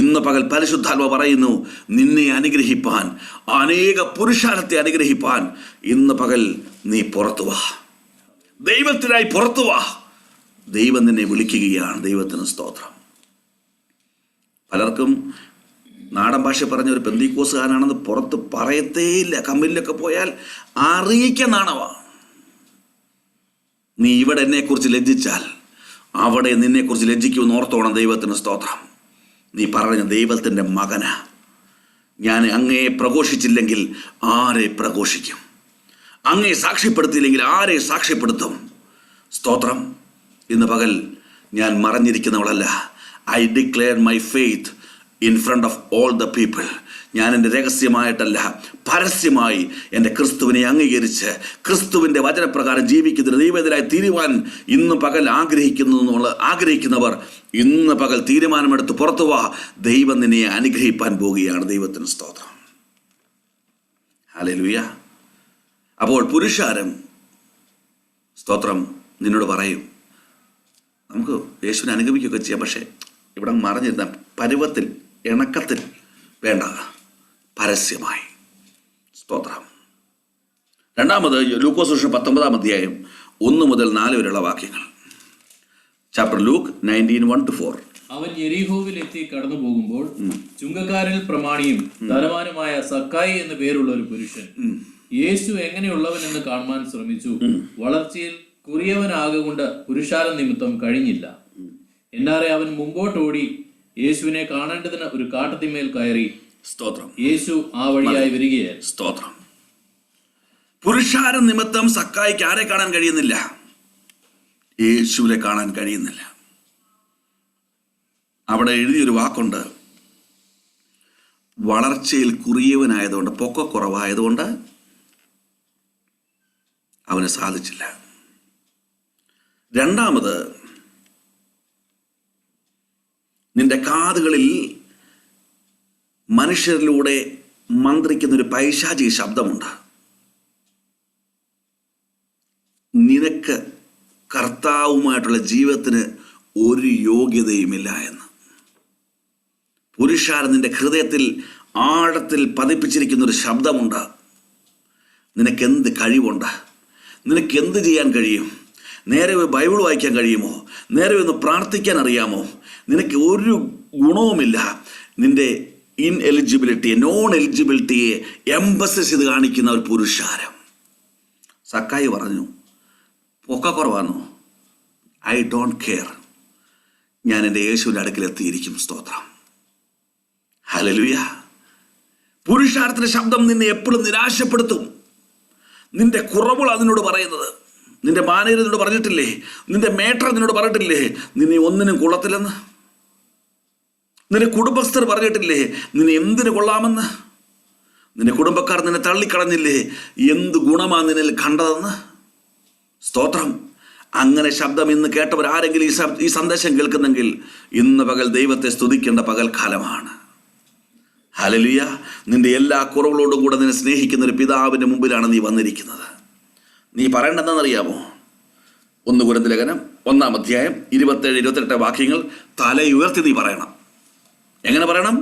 ഇന്ന് പകൽ പരിശുദ്ധാത്മ പറയുന്നു, നിന്നെ അനുഗ്രഹിപ്പാൻ, അനേക പുരുഷാരത്തെ അനുഗ്രഹിപ്പാൻ ഇന്ന് പകൽ നീ പുറത്തു വാ. ദൈവത്തിനായി പുറത്തു വാ. ദൈവം നിന്നെ വിളിക്കുകയാണ്. ദൈവത്തിന് സ്തോത്രം. പലർക്കും നാടൻ ഭാഷ പറഞ്ഞ ഒരു പെന്തിക്കോസുകാരനാണെന്ന് പുറത്ത് പറയത്തേയില്ല. കമ്പനിയിലൊക്കെ പോയാൽ അറിയിക്കുന്നതാണവാ. നീ ഇവിടെ എന്നെക്കുറിച്ച് ലജ്ജിച്ചാൽ അവിടെ നിന്നെക്കുറിച്ച് ലജ്ജിക്കുമെന്ന് ഓർത്തോണം. ദൈവത്തിന് സ്തോത്രം. നീ പറഞ്ഞ ദൈവത്തിൻ്റെ മകനാ. ഞാൻ അങ്ങയെ പ്രഘോഷിച്ചില്ലെങ്കിൽ ആരെ പ്രഘോഷിക്കും? അങ്ങയെ സാക്ഷ്യപ്പെടുത്തിയില്ലെങ്കിൽ ആരെ സാക്ഷ്യപ്പെടുത്തും? സ്തോത്രം. ഇന്ന് പകൽ ഞാൻ മറഞ്ഞിരിക്കുന്നവളല്ല. I declare my faith in front of all the people. ഞാൻ എൻ്റെ രഹസ്യമായിട്ടല്ല, പരസ്യമായി എൻ്റെ ക്രിസ്തുവിനെ അംഗീകരിച്ച് ക്രിസ്തുവിൻ്റെ വചനപ്രകാരം ജീവിക്കുന്നതിന് ദൈവത്തിനായി തീരുവാൻ ഇന്ന് പകൽ ആഗ്രഹിക്കുന്നവർ ഇന്ന് പകൽ തീരുമാനമെടുത്ത് പുറത്തു വാ. ദൈവം നിന്നെ അനുഗ്രഹിപ്പാൻ പോവുകയാണ്. ദൈവത്തിന് സ്തോത്രം. ഹല്ലേലൂയ. അപ്പോൾ പുരുഷാരം സ്തോത്രം നിന്നോട് പറയും, നമുക്ക് യേശുവിനെ അനുഗമിക്കുകയൊക്കെ ചെയ്യാം, പക്ഷേ ഇവിടെ മറിഞ്ഞിരുന്ന പരുവത്തിൽ, ഇണക്കത്തിൽ വേണ്ട, പരസ്യമായി. സ്തോത്രം. രണ്ടാമത് ലൂക്കോസ് സുവിശേഷം 19-ാം അധ്യായം 1 മുതൽ 4 വരെയുള്ള വാക്യങ്ങൾ. Chapter Luke 19:1-4. അവൻ യെരിഹോവിൽ എത്തി കടന്നു പോകുമ്പോൾ ചുങ്കക്കാരിൽ പ്രമാണിയും ധനവാനുമായ സക്കായി എന്നു പേരുള്ള ഒരു പുരുഷൻ യേശു എങ്ങനെയുള്ളവനെന്ന് കാണുവാൻ ശ്രമിച്ചു. വളർച്ചയിൽ കുറിയവനാകൊണ്ട് പുരുഷാരം നിമിത്തം കഴിഞ്ഞില്ല. എന്നാറെ അവൻ മുമ്പോട്ടോടി യേശുവിനെ കാണേണ്ടതിന് ഒരു കാട്ടത്തിന്മേൽ കയറി. സ്തോത്രം. യേശു ആ വഴിയായി വരികയായി. സ്തോത്രം. പുരുഷാരം നിമിത്തം സക്കായിക്ക് ആരെ കാണാൻ കഴിയുന്നില്ല? യേശുവിനെ കാണാൻ കഴിയുന്നില്ല. അവിടെ എഴുതിയൊരു വാക്കുണ്ട്, വളർച്ചയിൽ കുറിയവനായതുകൊണ്ട്, പൊക്കക്കുറവായതുകൊണ്ട് അവന് സാധിച്ചില്ല. രണ്ടാമത്, നിന്റെ കാതുകളിൽ മനുഷ്യരിലൂടെ മന്ത്രിക്കുന്നൊരു പൈശാചിക ശബ്ദമുണ്ട്. നിനക്ക് കർത്താവുമായിട്ടുള്ള ജീവിതത്തിന് ഒരു യോഗ്യതയുമില്ല എന്ന്. പുരുഷാരം നിന്റെ ഹൃദയത്തിൽ ആഴത്തിൽ പതിപ്പിച്ചിരിക്കുന്നൊരു ശബ്ദമുണ്ട്. നിനക്കെന്ത് കഴിവുണ്ട്? നിനക്കെന്ത് ചെയ്യാൻ കഴിയും? നേരെ ബൈബിൾ വായിക്കാൻ കഴിയുമോ? നേരെ ഒന്ന് പ്രാർത്ഥിക്കാൻ അറിയാമോ? നിനക്ക് ഒരു ഗുണവുമില്ല. നിന്റെ നോൺ എലിജിബിലിറ്റിയെ എംബസിസ് ചെയ്ത് കാണിക്കുന്ന ഒരു പുരുഷാരം. സക്കായി പറഞ്ഞു, പൊക്കക്കുറവാണോ? I don't care. ഞാൻ എൻ്റെ യേശുവിൻ്റെ അടുക്കലെത്തിയിരിക്കും. സ്തോത്രം. ഹല്ലേലൂയ. പുരുഷാരത്തിൻ്റെ ശബ്ദം നിന്നെ എപ്പോഴും നിരാശപ്പെടുത്തും. നിന്റെ കുറവുകൾ അതിനോട് പറയുന്നത്. നിന്റെ മാനേജർ നിന്നോട് പറഞ്ഞിട്ടില്ലേ? നിന്റെ മേട്ടർ നിന്നോട് പറഞ്ഞിട്ടില്ലേ നിന്നെ ഒന്നിനും കൊള്ളത്തില്ലെന്ന്? നിന്റെ കുടുംബസ്ഥർ പറഞ്ഞിട്ടില്ലേ നിന്നെ എന്തിനു കൊള്ളാമെന്ന്? നിന്റെ കുടുംബക്കാർ നിന്നെ തള്ളിക്കളഞ്ഞില്ലേ എന്ത് ഗുണമാണ് നിന്നിൽ കണ്ടതെന്ന്? സ്തോത്രം. അങ്ങനെ ശബ്ദം ഇന്ന് കേട്ടവർ ആരെങ്കിലും ഈ സന്ദേശം കേൾക്കുന്നെങ്കിൽ ഇന്ന് പകൽ ദൈവത്തെ സ്തുതിക്കേണ്ട പകൽക്കാലമാണ്. ഹല്ലേലൂയ. നിന്റെ എല്ലാ കുറവുകളോടും കൂടെ നിന്നെ സ്നേഹിക്കുന്ന ഒരു പിതാവിൻ്റെ മുമ്പിലാണ് നീ വന്നിരിക്കുന്നത്. നീ പറയേണ്ടതെന്നറിയാമോ? 1 കൊരിന്ത്യർ ലേഖനം 1-ാം അധ്യായം 27-28 വാക്യങ്ങൾ തലയുയർത്തി നീ പറയണം. എങ്ങനെ പറയണം?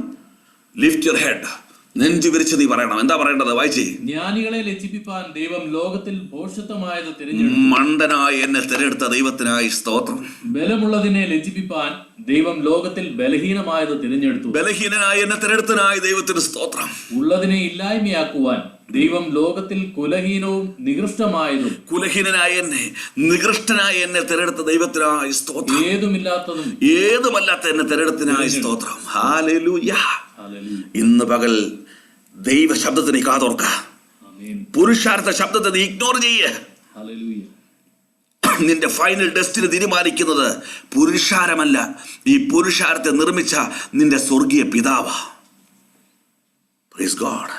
Lift your head. നെഞ്ചു വിരിച്ച് നീ പറയണം. എന്താ പറയേണ്ടത്? വായിച്ചേ. ജ്ഞാനികളെ ലജ്ജിപ്പിപ്പാൻ ദൈവം ലോകത്തിൽ ഭോഷത്വമായത് തിരഞ്ഞെടുത്തു. മണ്ടനായി എന്നെ തിരഞ്ഞെടുത്ത ദൈവത്തിനായി സ്തോത്രം. ബലമുള്ളതിനെ ലജ്ജിപ്പിപ്പാൻ ദൈവം ലോകത്തിൽ ബലഹീനമായത് തിരഞ്ഞെടുത്തു. ബലഹീനനായി എന്നെ തിരഞ്ഞെടുത്തനായി ദൈവത്തിന് സ്തോത്രം. ഉള്ളതിനെ ഇല്ലായ്മയാക്കുവാൻ ദൈവം ലോകത്തിൽ കുലഹീനവും നികൃഷ്ടമായതും. കുലഹീനനായ എന്നെ, നികൃഷ്ടനായ എന്നെ തിരഞ്ഞെടുത്ത ദൈവത്തിനായി സ്തോത്രം. ഏതുമില്ലാത്തതും ഏതുമല്ലാത്ത എന്നെ തിരഞ്ഞെടുത്തനായി സ്തോത്രം. ഹല്ലേലൂയ. ഇന്ന് പകൽ ദൈവ ശബ്ദത്തിന് കാതോർക്ക. പുരുഷാർത്ഥ ശബ്ദത്തെ നീ ഇഗ്നോർ ചെയ്യേ. നിന്റെ ഫൈനൽ ഡെസ്റ്റിനി തീരുമാനിക്കുന്നത് പുരുഷാരമല്ല, ഈ പുരുഷാരത്തെ നിർമ്മിച്ച നിന്റെ സ്വർഗീയ പിതാവാ. Praise God.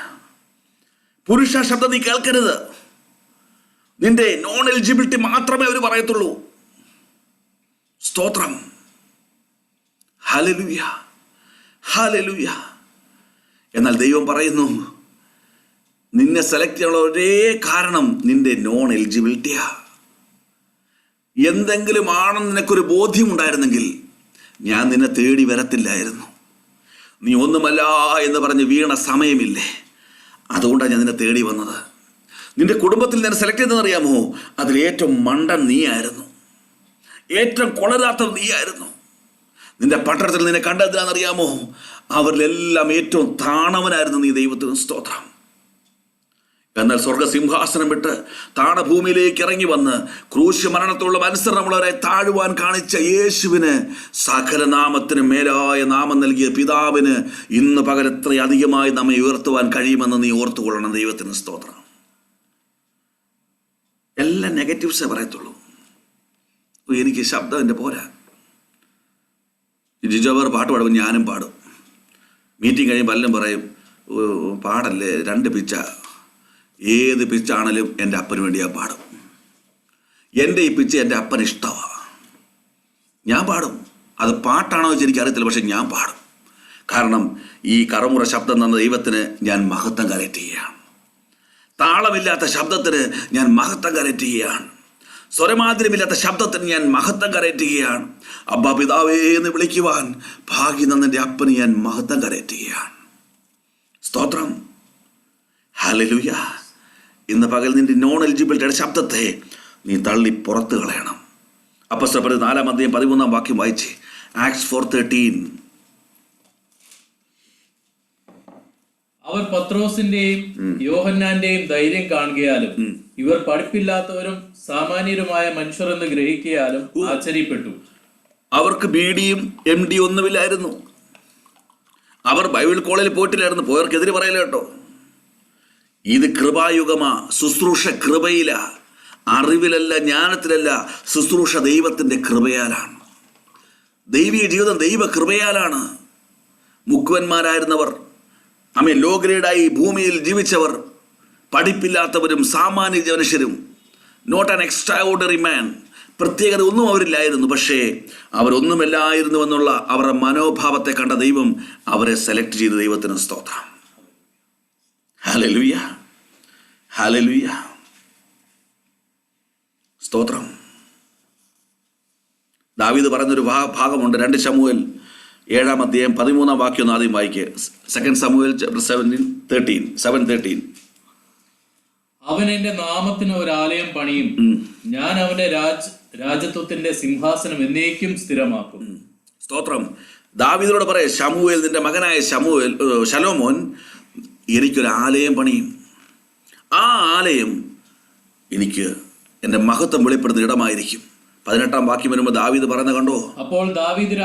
പുരുഷ ശബ്ദം നീ കേൾക്കരുത്. നിന്റെ നോൺ എലിജിബിലിറ്റി മാത്രമേ അവർ പറയത്തുള്ളൂ. സ്തോത്രം. Hallelujah, hallelujah. എന്നാൽ ദൈവം പറയുന്നു, നിന്നെ സെലക്ട് ചെയ്യാനുള്ള ഒരേ കാരണം നിന്റെ നോൺ എലിജിബിലിറ്റിയാ. എന്തെങ്കിലും ആണെന്ന് നിനക്കൊരു ബോധ്യമുണ്ടായിരുന്നെങ്കിൽ ഞാൻ നിന്നെ തേടി വരത്തില്ലായിരുന്നു. നീ ഒന്നുമല്ല എന്ന് പറഞ്ഞ് വീണ സമയമില്ലേ? അതുകൊണ്ടാണ് ഞാൻ നിന്നെ തേടി വന്നത്. നിന്റെ കുടുംബത്തിൽ ഞാൻ സെലക്ട് ചെയ്തതെന്നറിയാമോ? അതിൽ ഏറ്റവും മണ്ടൻ നീയായിരുന്നു, ഏറ്റവും കൊളരാത്ത നീയായിരുന്നു. നിന്റെ പട്ടണത്തിൽ നിന്നെ കണ്ടെത്താന്നറിയാമോ? അവരിലെല്ലാം ഏറ്റവും താണവനായിരുന്നു നീ. ദൈവത്തിന് സ്തോത്രം. എന്നാൽ സ്വർഗസിംഹാസനം വിട്ട് താണഭൂമിയിലേക്ക് ഇറങ്ങി വന്ന് ക്രൂശ് മരണത്തോളം അനുസരണമുള്ളവരെ താഴുവാൻ കാണിച്ച യേശുവിന്, സകല നാമത്തിന് മേലായ നാമം നൽകിയ പിതാവിന് ഇന്ന് പകൽ എത്ര അധികമായി നമ്മെ ഉയർത്തുവാൻ കഴിയുമെന്ന് നീ ഓർത്തുകൊള്ളണം. ദൈവത്തിന് സ്തോത്രം. എല്ലാം നെഗറ്റീവ്സേ പറയത്തുള്ളൂ. എനിക്ക് ശബ്ദം എൻ്റെ പോരാ. ജിജോവർ പാട്ട് പാടും, ഞാനും പാടും. മീറ്റിംഗ് കഴിയുമ്പോൾ എല്ലാം പറയും, പാടല്ലേ 2 പിച്ച. ഏത് പിച്ചാണെങ്കിലും എൻ്റെ അപ്പന് വേണ്ടി ഞാൻ പാടും. എൻ്റെ ഈ പിച്ച് എൻ്റെ അപ്പന് ഇഷ്ടമാണ്. ഞാൻ പാടും. അത് പാട്ടാണോ വെച്ച് എനിക്കറിയത്തില്ല, പക്ഷെ ഞാൻ പാടും. കാരണം ഈ കറമുറ ശബ്ദം തന്ന ദൈവത്തിന് ഞാൻ മഹത്വം കരയറ്റ് ചെയ്യുകയാണ്. താളമില്ലാത്ത ശബ്ദത്തിന് ഞാൻ മഹത്വം കരയറ്റ് ചെയ്യുകയാണ്. സ്വരമാതിരമില്ലാത്ത ശബ്ദത്തിന് ഞാൻ മഹത്വം കരയറ്റുകയാണ്. അബ്ബാ പിതാവേ എന്ന് വിളിക്കുവാൻ ഭാഗ്യം തന്നെൻ്റെ അപ്പന് ഞാൻ മഹത്വം കരയറ്റുകയാണ്. സ്തോത്രം. ഹല്ലേലൂയ. ഇന്ന് പകൽ നിന്റെ നോൺ എലിജിബിലിറ്റിയുടെ ശബ്ദത്തെ നീ തള്ളി പുറത്ത് കളയണം. അപ്പോസ്തലർ 4-ാം അധ്യായം 13-ാം വാക്യം വായിച്ച്. ആക്ട്സ് 4:13. അവർ പത്രോസിന്റെയും യോഹന്നാന്റെയും ധൈര്യം കാണുകയാലും ഇവർ പഠിപ്പില്ലാത്തവരും സാമാന്യരുമായ മനുഷ്യർ എന്ന് ഗ്രഹിക്കയാലും ആശ്ചര്യപ്പെട്ടു. അവർക്ക് BD-യും MD ഒന്നുമില്ലായിരുന്നു. അവർ ബൈബിൾ കോളേജിൽ പോയിട്ടില്ലായിരുന്നു. പോയവർക്കെതിരെ പറയല കേട്ടോ. ഇത് കൃപായുഗമാ. ശുശ്രൂഷ കൃപയില, അറിവിലല്ല, ജ്ഞാനത്തിലല്ല. ശുശ്രൂഷ ദൈവത്തിൻ്റെ കൃപയാലാണ്. ദൈവീയ ജീവിതം ദൈവ കൃപയാലാണ്. മുക്കുവന്മാരായിരുന്നവർ, ലോ ഗ്രേഡായി ഭൂമിയിൽ ജീവിച്ചവർ, പഠിപ്പില്ലാത്തവരും സാമാന്യ മനുഷ്യരും, not an extra ordinary man, പ്രത്യേകത ഒന്നും അവരില്ലായിരുന്നു. പക്ഷേ അവരൊന്നുമല്ലായിരുന്നുവെന്നുള്ള അവരുടെ മനോഭാവത്തെ കണ്ട ദൈവം അവരെ സെലക്ട് ചെയ്ത. ദൈവത്തിന് സ്തോത്രം. ഹല്ലേലൂയ, ഹല്ലേലൂയ, സ്തോത്രം. ദാവീദ് പറഞ്ഞൊരു ഭാഗമുണ്ട്. 2 ശമൂവേൽ 7-ാം അധ്യായം 13-ാം വാക്യം ഒന്ന് ആദ്യം വായിക്കുക. 2 ശമൂവേൽ 7:13. അവൻ എന്റെ നാമത്തിന് ഒരു ആലയം പണിയും, ഞാൻ അവന്റെ രാജത്വത്തിന്റെ സിംഹാസനം എന്നേക്കും സ്ഥിരമാക്കും. സ്തോത്രം. ദാവീദിനോട് പറയാം, ശമൂവേൽ, നിന്റെ മകനായ ശലോമോൻ എനിക്കൊരു ആലയം പണിയും. ആ ആലയം എനിക്ക് എൻ്റെ മഹത്വം വെളിപ്പെടുന്ന ഇടമായിരിക്കും. 18-ാം വാക്യം വരുമ്പോൾ ദാവീദ് പറയുന്ന കണ്ടോ? അപ്പോൾ ദാവീദ്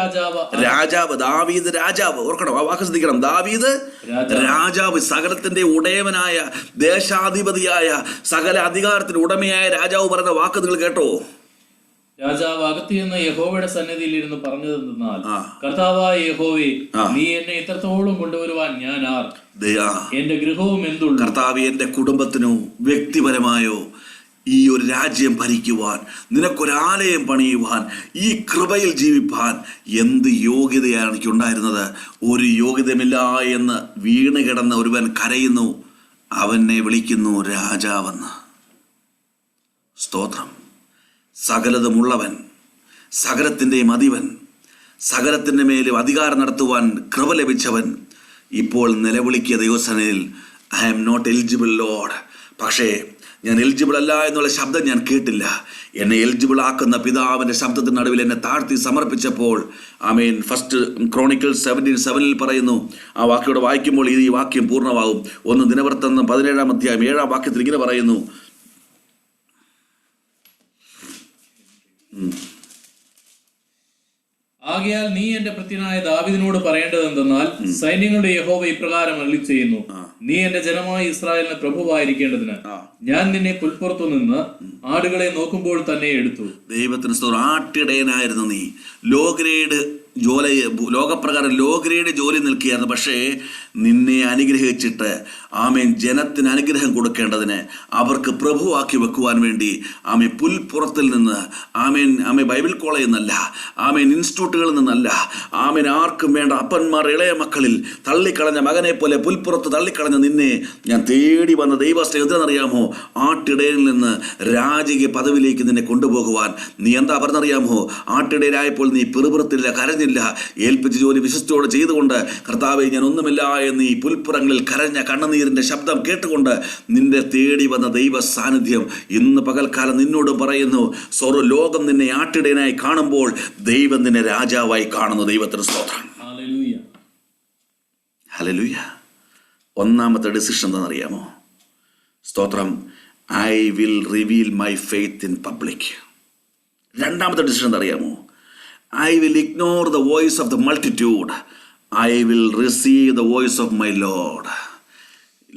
രാജാവ് ഓർക്കണം, ആ വാക്ക് ശ്രദ്ധിക്കണം. ദാവീദ് രാജാവ്, സകലത്തിന്റെ ഉടയവനായ, ദേശാധിപതിയായ, സകല അധികാരത്തിന്റെ ഉടമയായ രാജാവ് പറയുന്ന വാക്ക് നിങ്ങൾ കേട്ടോ? രാജാവ് അകത്ത് ചെന്ന് യഹോവയുടെ സന്നിധിയിൽ ഇരുന്ന് പറഞ്ഞതെന്നാൽ, കർത്താവായ യഹോവേ, നീ എന്നെ ഇത്രത്തോളം കൊണ്ടുവരുവാൻ ഞാൻ എന്റെ ഗൃഹവും എന്തുള്ളൂ? കർത്താവ് എന്റെ കുടുംബത്തിനോ വ്യക്തിപരമായോ ഈ ഒരു രാജ്യം ഭരിക്കുവാൻ, നിനക്കൊരാലയം പണിയുവാൻ, ഈ കൃപയിൽ ജീവിപ്പാൻ എന്ത് യോഗ്യതയാണ് എനിക്കുണ്ടായിരുന്നത്? ഒരു യോഗ്യതയുമില്ല എന്ന് വീണ് കിടന്ന ഒരുവൻ കരയുന്നു. അവനെ വിളിക്കുന്നു രാജാവെന്ന്. സ്തോത്രം. സകലതുമുള്ളവൻ, സകലത്തിൻ്റെയും അധിപൻ, സകലത്തിൻ്റെ മേലും അധികാരം നടത്തുവാൻ കൃപ ലഭിച്ചവൻ ഇപ്പോൾ നിലവിളിക്കിയ ദൈവസേനയിൽ, I am not eligible Lord. പക്ഷേ ഞാൻ എലിജിബിൾ അല്ല എന്നുള്ള ശബ്ദം ഞാൻ കേട്ടില്ല. എന്നെ എലിജിബിൾ ആക്കുന്ന പിതാവിൻ്റെ ശബ്ദത്തിന് നടുവിൽ എന്നെ താഴ്ത്തി സമർപ്പിച്ചപ്പോൾ, ആമേൻ, ഫസ്റ്റ് ക്രോണിക്കിൾസ് 17:7 പറയുന്നു. ആ വാക്യോടെ വായിക്കുമ്പോൾ ഈ വാക്യം പൂർണ്ണമാകും. 1 ദിനവൃത്താന്തം 17-ാം അധ്യായം 7-ാം വാക്യത്തിൽ ഇങ്ങനെ പറയുന്നു. ആകയാൽ നീ എന്റെ ഭൃത്യനായ ദാവീദിനോട് പറയേണ്ടത് എന്തെന്നാൽ, സൈന്യങ്ങളുടെ യഹോവ ഇപ്രകാരം അരുളിച്ചെയ്യുന്നു, നീ എന്റെ ജനമായ ഇസ്രായേലിന് പ്രഭുവായിരിക്കേണ്ടതിന് ഞാൻ നിന്നെ പുൽപ്പുറത്തു നിന്ന് ആടുകളെ നോക്കുമ്പോൾ തന്നെ എടുത്തു. ദൈവത്തിന് സ്തോത്രം. ആട്ടിടയനായിരുന്നു നീ. ലോകപ്രകാരം ലോകഗ്രേഡ് ജോലി നിൽക്കുകയായിരുന്നു. പക്ഷേ നിന്നെ അനുഗ്രഹിച്ചിട്ട്, ആമേൻ, ജനത്തിന് അനുഗ്രഹം കൊടുക്കേണ്ടതിന്, അവർക്ക് പ്രഭുവാക്കി വെക്കുവാൻ വേണ്ടി, ആമേൻ, പുൽപ്പുറത്തിൽ നിന്ന്, ആമേൻ ബൈബിൾ കോളേജിൽ നിന്നല്ല, ആമേൻ ഇൻസ്റ്റിറ്റ്യൂട്ടുകളിൽ നിന്നല്ല, ആമേൻ ആർക്കും വേണ്ട അപ്പന്മാർ ഇളയ മക്കളിൽ തള്ളിക്കളഞ്ഞ മകനെ പോലെ പുൽപ്പുറത്ത് തള്ളിക്കളഞ്ഞ നിന്നെ ഞാൻ തേടി വന്ന ദൈവസ്ഥ എന്തെന്നറിയാമോ? ആട്ടിടയിൽ നിന്ന് രാജകീയ പദവിയിലേക്ക് നിന്നെ കൊണ്ടുപോകുവാൻ. നീ എന്താ പറഞ്ഞറിയാമോ? ആട്ടിടയരായപ്പോൾ നീ പിറുപിറുത്തില്ല, കരഞ്ഞില്ല. ഏൽപ്പിച്ച ജോലി വിശ്വസ്തയോടെ ചെയ്തുകൊണ്ട്, കർത്താവേ ഞാൻ ഒന്നുമില്ല എന്ന് ഈ പുൽപ്പുറങ്ങളിൽ കരഞ്ഞ കണ്ണുനീരിന്റെ ശബ്ദം കേട്ടുകൊണ്ട് നിന്റെ തേടി വന്ന ദൈവ സാന്നിധ്യം ഇന്ന് പകൽക്കാലം നിന്നോട് പറയുന്നു. ലോകം നിന്നെ ആട്ടിടയനായി കാണുമ്പോൾ ദൈവം നിന്നെ രാജാവായി കാണുന്നു. ദൈവത്തിന് സ്തോത്രം. ഹല്ലേലൂയ. ഒന്നാമത്തെ ഡിസിഷൻ എന്താണെന്നറിയാമോ? സ്തോത്രം. I will reveal my faith in public. രണ്ടാമത്തെ ഡിസിഷൻ എന്താണെന്നറിയാമോ? I will ignore the voice of the multitude. I will receive the voice of my Lord.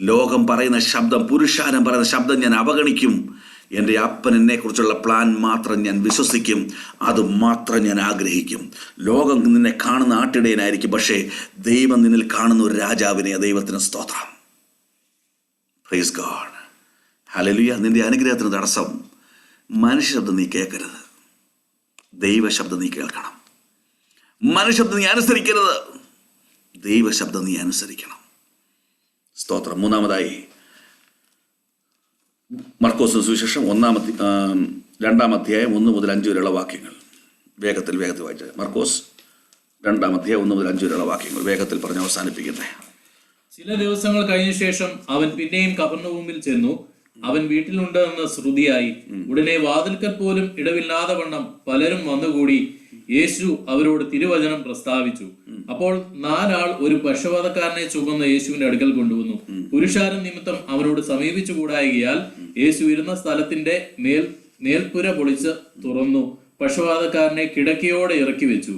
ലോകം പറയുന്ന ശബ്ദം, പുരുഷാരം പറയുന്ന ശബ്ദം ഞാൻ അവഗണിക്കും. എൻ്റെ അപ്പൻ എന്നെക്കുറിച്ചുള്ള പ്ലാൻ മാത്രം ഞാൻ വിശ്വസിക്കും. അത് മാത്രം ഞാൻ ആഗ്രഹിക്കും. ലോകം നിന്നെ കാണുന്ന ആട്ടിടയനായിരിക്കും, പക്ഷേ ദൈവം നിന്നിൽ കാണുന്ന ഒരു രാജാവിനെ. ദൈവത്തിന് സ്തോത്രം. Praise God. ഹല്ലേലൂയ. നിന്റെ അനുഗ്രഹത്തിന് തടസ്സം മനുഷ്യശബ്ദം നീ കേൾക്കരുത്, ദൈവശബ്ദം നീ കേൾക്കണം. മനുഷ്യശബ്ദം നീ അനുസരിക്കരുത്, ദൈവശബ്ദം നീ അനുസരിക്കണം. സ്തോത്രം. മൂന്നാമതായി മർക്കോസിന് സുവിശേഷം 2-ാം അധ്യായം 1 മുതൽ 5 വരെയുള്ള വാക്യങ്ങൾ വേഗത്തിൽ വായിച്ച. മർക്കോസ് 2-ാം അധ്യായം 1 മുതൽ 5 വരെയുള്ള വാക്യങ്ങൾ വേഗത്തിൽ പറഞ്ഞ് അവസാനിപ്പിക്കട്ടെ. ചില ദിവസങ്ങൾ കഴിഞ്ഞ ശേഷം അവൻ പിന്നെയും കഫർന്നഹൂമിൽ ചെന്നു. അവൻ വീട്ടിലുണ്ട് എന്ന് ശ്രുതിയായി. ഉടനെ വാതിൽക്കൽ പോലും ഇടവില്ലാതെ വണ്ണം പലരും വന്നുകൂടി. യേശു അവരോട് തിരുവചനം പ്രസ്താവിച്ചു. അപ്പോൾ 4 ആൾ ഒരു പക്ഷവാതക്കാരനെ ചുമന്ന് യേശുവിന്റെ അടുക്കൽ കൊണ്ടുവന്നു. പുരുഷാരം നിമിത്തം അവനോട് സമീപിച്ചുകൂടായികയാൽ യേശു ഇരുന്ന സ്ഥലത്തിന്റെ മേൽപ്പുര പൊളിച്ച് തുറന്നു പക്ഷവാതക്കാരനെ കിടക്കയോടെ ഇറക്കി വെച്ചു.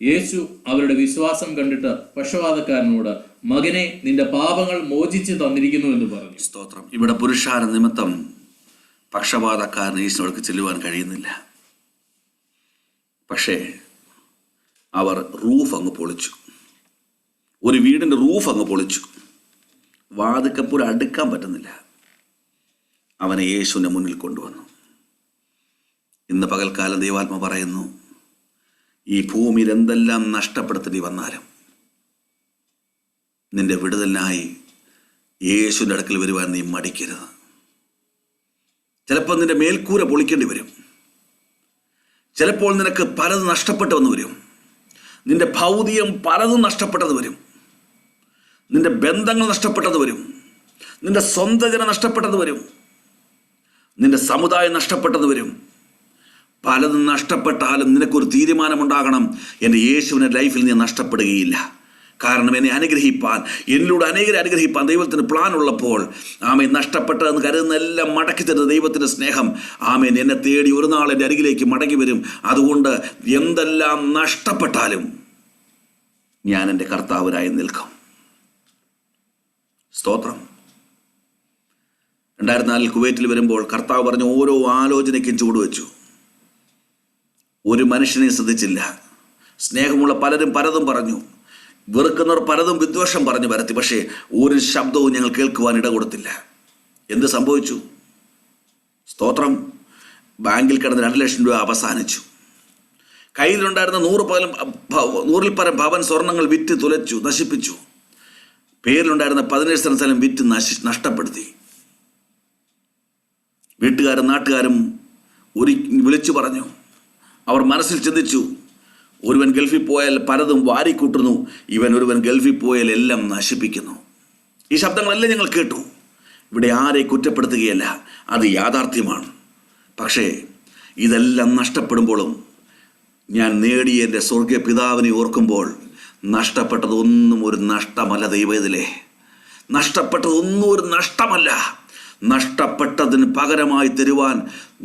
യേശു അവരുടെ വിശ്വാസം കണ്ടിട്ട് പക്ഷവാതക്കാരനോട്, മകനെ, നിന്റെ പാപങ്ങൾ മോചിച്ച് തന്നിരിക്കുന്നു എന്ന് പറഞ്ഞു. സ്തോത്രം. ഇവിടെ പുരുഷാര നിമിത്തം പക്ഷപാതക്കാരന് യേശുവിനോട് ചെല്ലുവാൻ കഴിയുന്നില്ല. പക്ഷേ അവർ റൂഫ് അങ്ങ് പൊളിച്ചു. ഒരു വീടിൻ്റെ റൂഫ് അങ്ങ് പൊളിച്ചു. വാതിക്കപ്പൂരം അടുക്കാൻ പറ്റുന്നില്ല. അവനെ യേശുവിൻ്റെ മുന്നിൽ കൊണ്ടുവന്നു. ഇന്ന് പകൽക്കാലം ദൈവാത്മ പറയുന്നു, ഈ ഭൂമിയിൽ എന്തെല്ലാം നഷ്ടപ്പെടുത്തേണ്ടി വന്നാലും നിന്റെ വിടുതലിനായി യേശുവിൻ്റെ അടുക്കൽ വരുവാൻ നീ മടിക്കരുത്. ചിലപ്പോൾ നിന്റെ മേൽക്കൂര പൊളിക്കേണ്ടി വരും. ചിലപ്പോൾ നിനക്ക് പലതും നഷ്ടപ്പെട്ടെന്ന് വരും. നിന്റെ ഭൗതികം പലതും നഷ്ടപ്പെട്ടത് വരും. നിന്റെ ബന്ധങ്ങൾ നഷ്ടപ്പെട്ടത് വരും. നിന്റെ സ്വന്തം ജനം നഷ്ടപ്പെട്ടത് വരും. നിന്റെ സമുദായം നഷ്ടപ്പെട്ടത് വരും. പലതും നഷ്ടപ്പെട്ടാലും നിനക്കൊരു തീരുമാനമുണ്ടാകണം, എൻ്റെ യേശുവിൻ്റെ ലൈഫിൽ നീ നഷ്ടപ്പെടുകയില്ല. കാരണം എന്നെ അനുഗ്രഹിപ്പാൻ, എന്നിലൂടെ അനേകരെ അനുഗ്രഹിപ്പാൻ ദൈവത്തിന് പ്ലാൻ ഉള്ളപ്പോൾ, ആമേൻ, നഷ്ടപ്പെട്ടതെന്ന് കരുതുന്ന എല്ലാം മടക്കി തരുന്ന ദൈവത്തിൻ്റെ സ്നേഹം, ആമേൻ, എന്നെ തേടി ഒരു നാൾ എൻ്റെ അരികിലേക്ക് മടങ്ങി വരും. അതുകൊണ്ട് എന്തെല്ലാം നഷ്ടപ്പെട്ടാലും ഞാൻ എൻ്റെ കർത്താവിനായി നിൽക്കും. സ്തോത്രം. 2004 കുവൈറ്റിൽ വരുമ്പോൾ കർത്താവ് പറഞ്ഞ ഓരോ ആലോചനയ്ക്കും ചുവടുവെച്ചു. ഒരു മനുഷ്യനെ ശ്രദ്ധിച്ചില്ല. സ്നേഹമുള്ള പലരും പലതും പറഞ്ഞു, വെറുക്കുന്നവർ പലതും വിദ്വേഷം പറഞ്ഞു വരുത്തി. പക്ഷേ ഒരു ശബ്ദവും ഞങ്ങൾ കേൾക്കുവാൻ ഇട കൊടുത്തില്ല. എന്ത് സംഭവിച്ചു? സ്തോത്രം. ബാങ്കിൽ കിടന്ന് 2 ലക്ഷം രൂപ അവസാനിച്ചു. കയ്യിലുണ്ടായിരുന്ന 100 പരം ഭവൻ സ്വർണങ്ങൾ വിറ്റ് തുലച്ചു, നശിപ്പിച്ചു. പേരിലുണ്ടായിരുന്ന 17 സെന്റ് സ്ഥലം വിറ്റ് നഷ്ടപ്പെടുത്തി. വീട്ടുകാരും നാട്ടുകാരും വിളിച്ചു പറഞ്ഞു. അവർ മനസ്സിൽ ചിന്തിച്ചു, ഒരുവൻ ഗൾഫിൽ പോയാൽ പലതും വാരിക്കൂട്ടുന്നു, ഒരുവൻ ഗൾഫിൽ പോയാൽ എല്ലാം നശിപ്പിക്കുന്നു. ഈ ശബ്ദങ്ങളെല്ലാം ഞങ്ങൾ കേട്ടു. ഇവിടെ ആരെ കുറ്റപ്പെടുത്തുകയല്ല, അത് യാഥാർത്ഥ്യമാണ്. പക്ഷേ ഇതെല്ലാം നഷ്ടപ്പെടുമ്പോഴും ഞാൻ നേടിയ എൻ്റെ സ്വർഗീയ പിതാവിനെ ഓർക്കുമ്പോൾ നഷ്ടപ്പെട്ടതൊന്നും ഒരു നഷ്ടമല്ല. ദൈവത്തിലെ നഷ്ടപ്പെട്ടതൊന്നും ഒരു നഷ്ടമല്ല. നഷ്ടപ്പെട്ടതിന് പകരമായി തരുവാൻ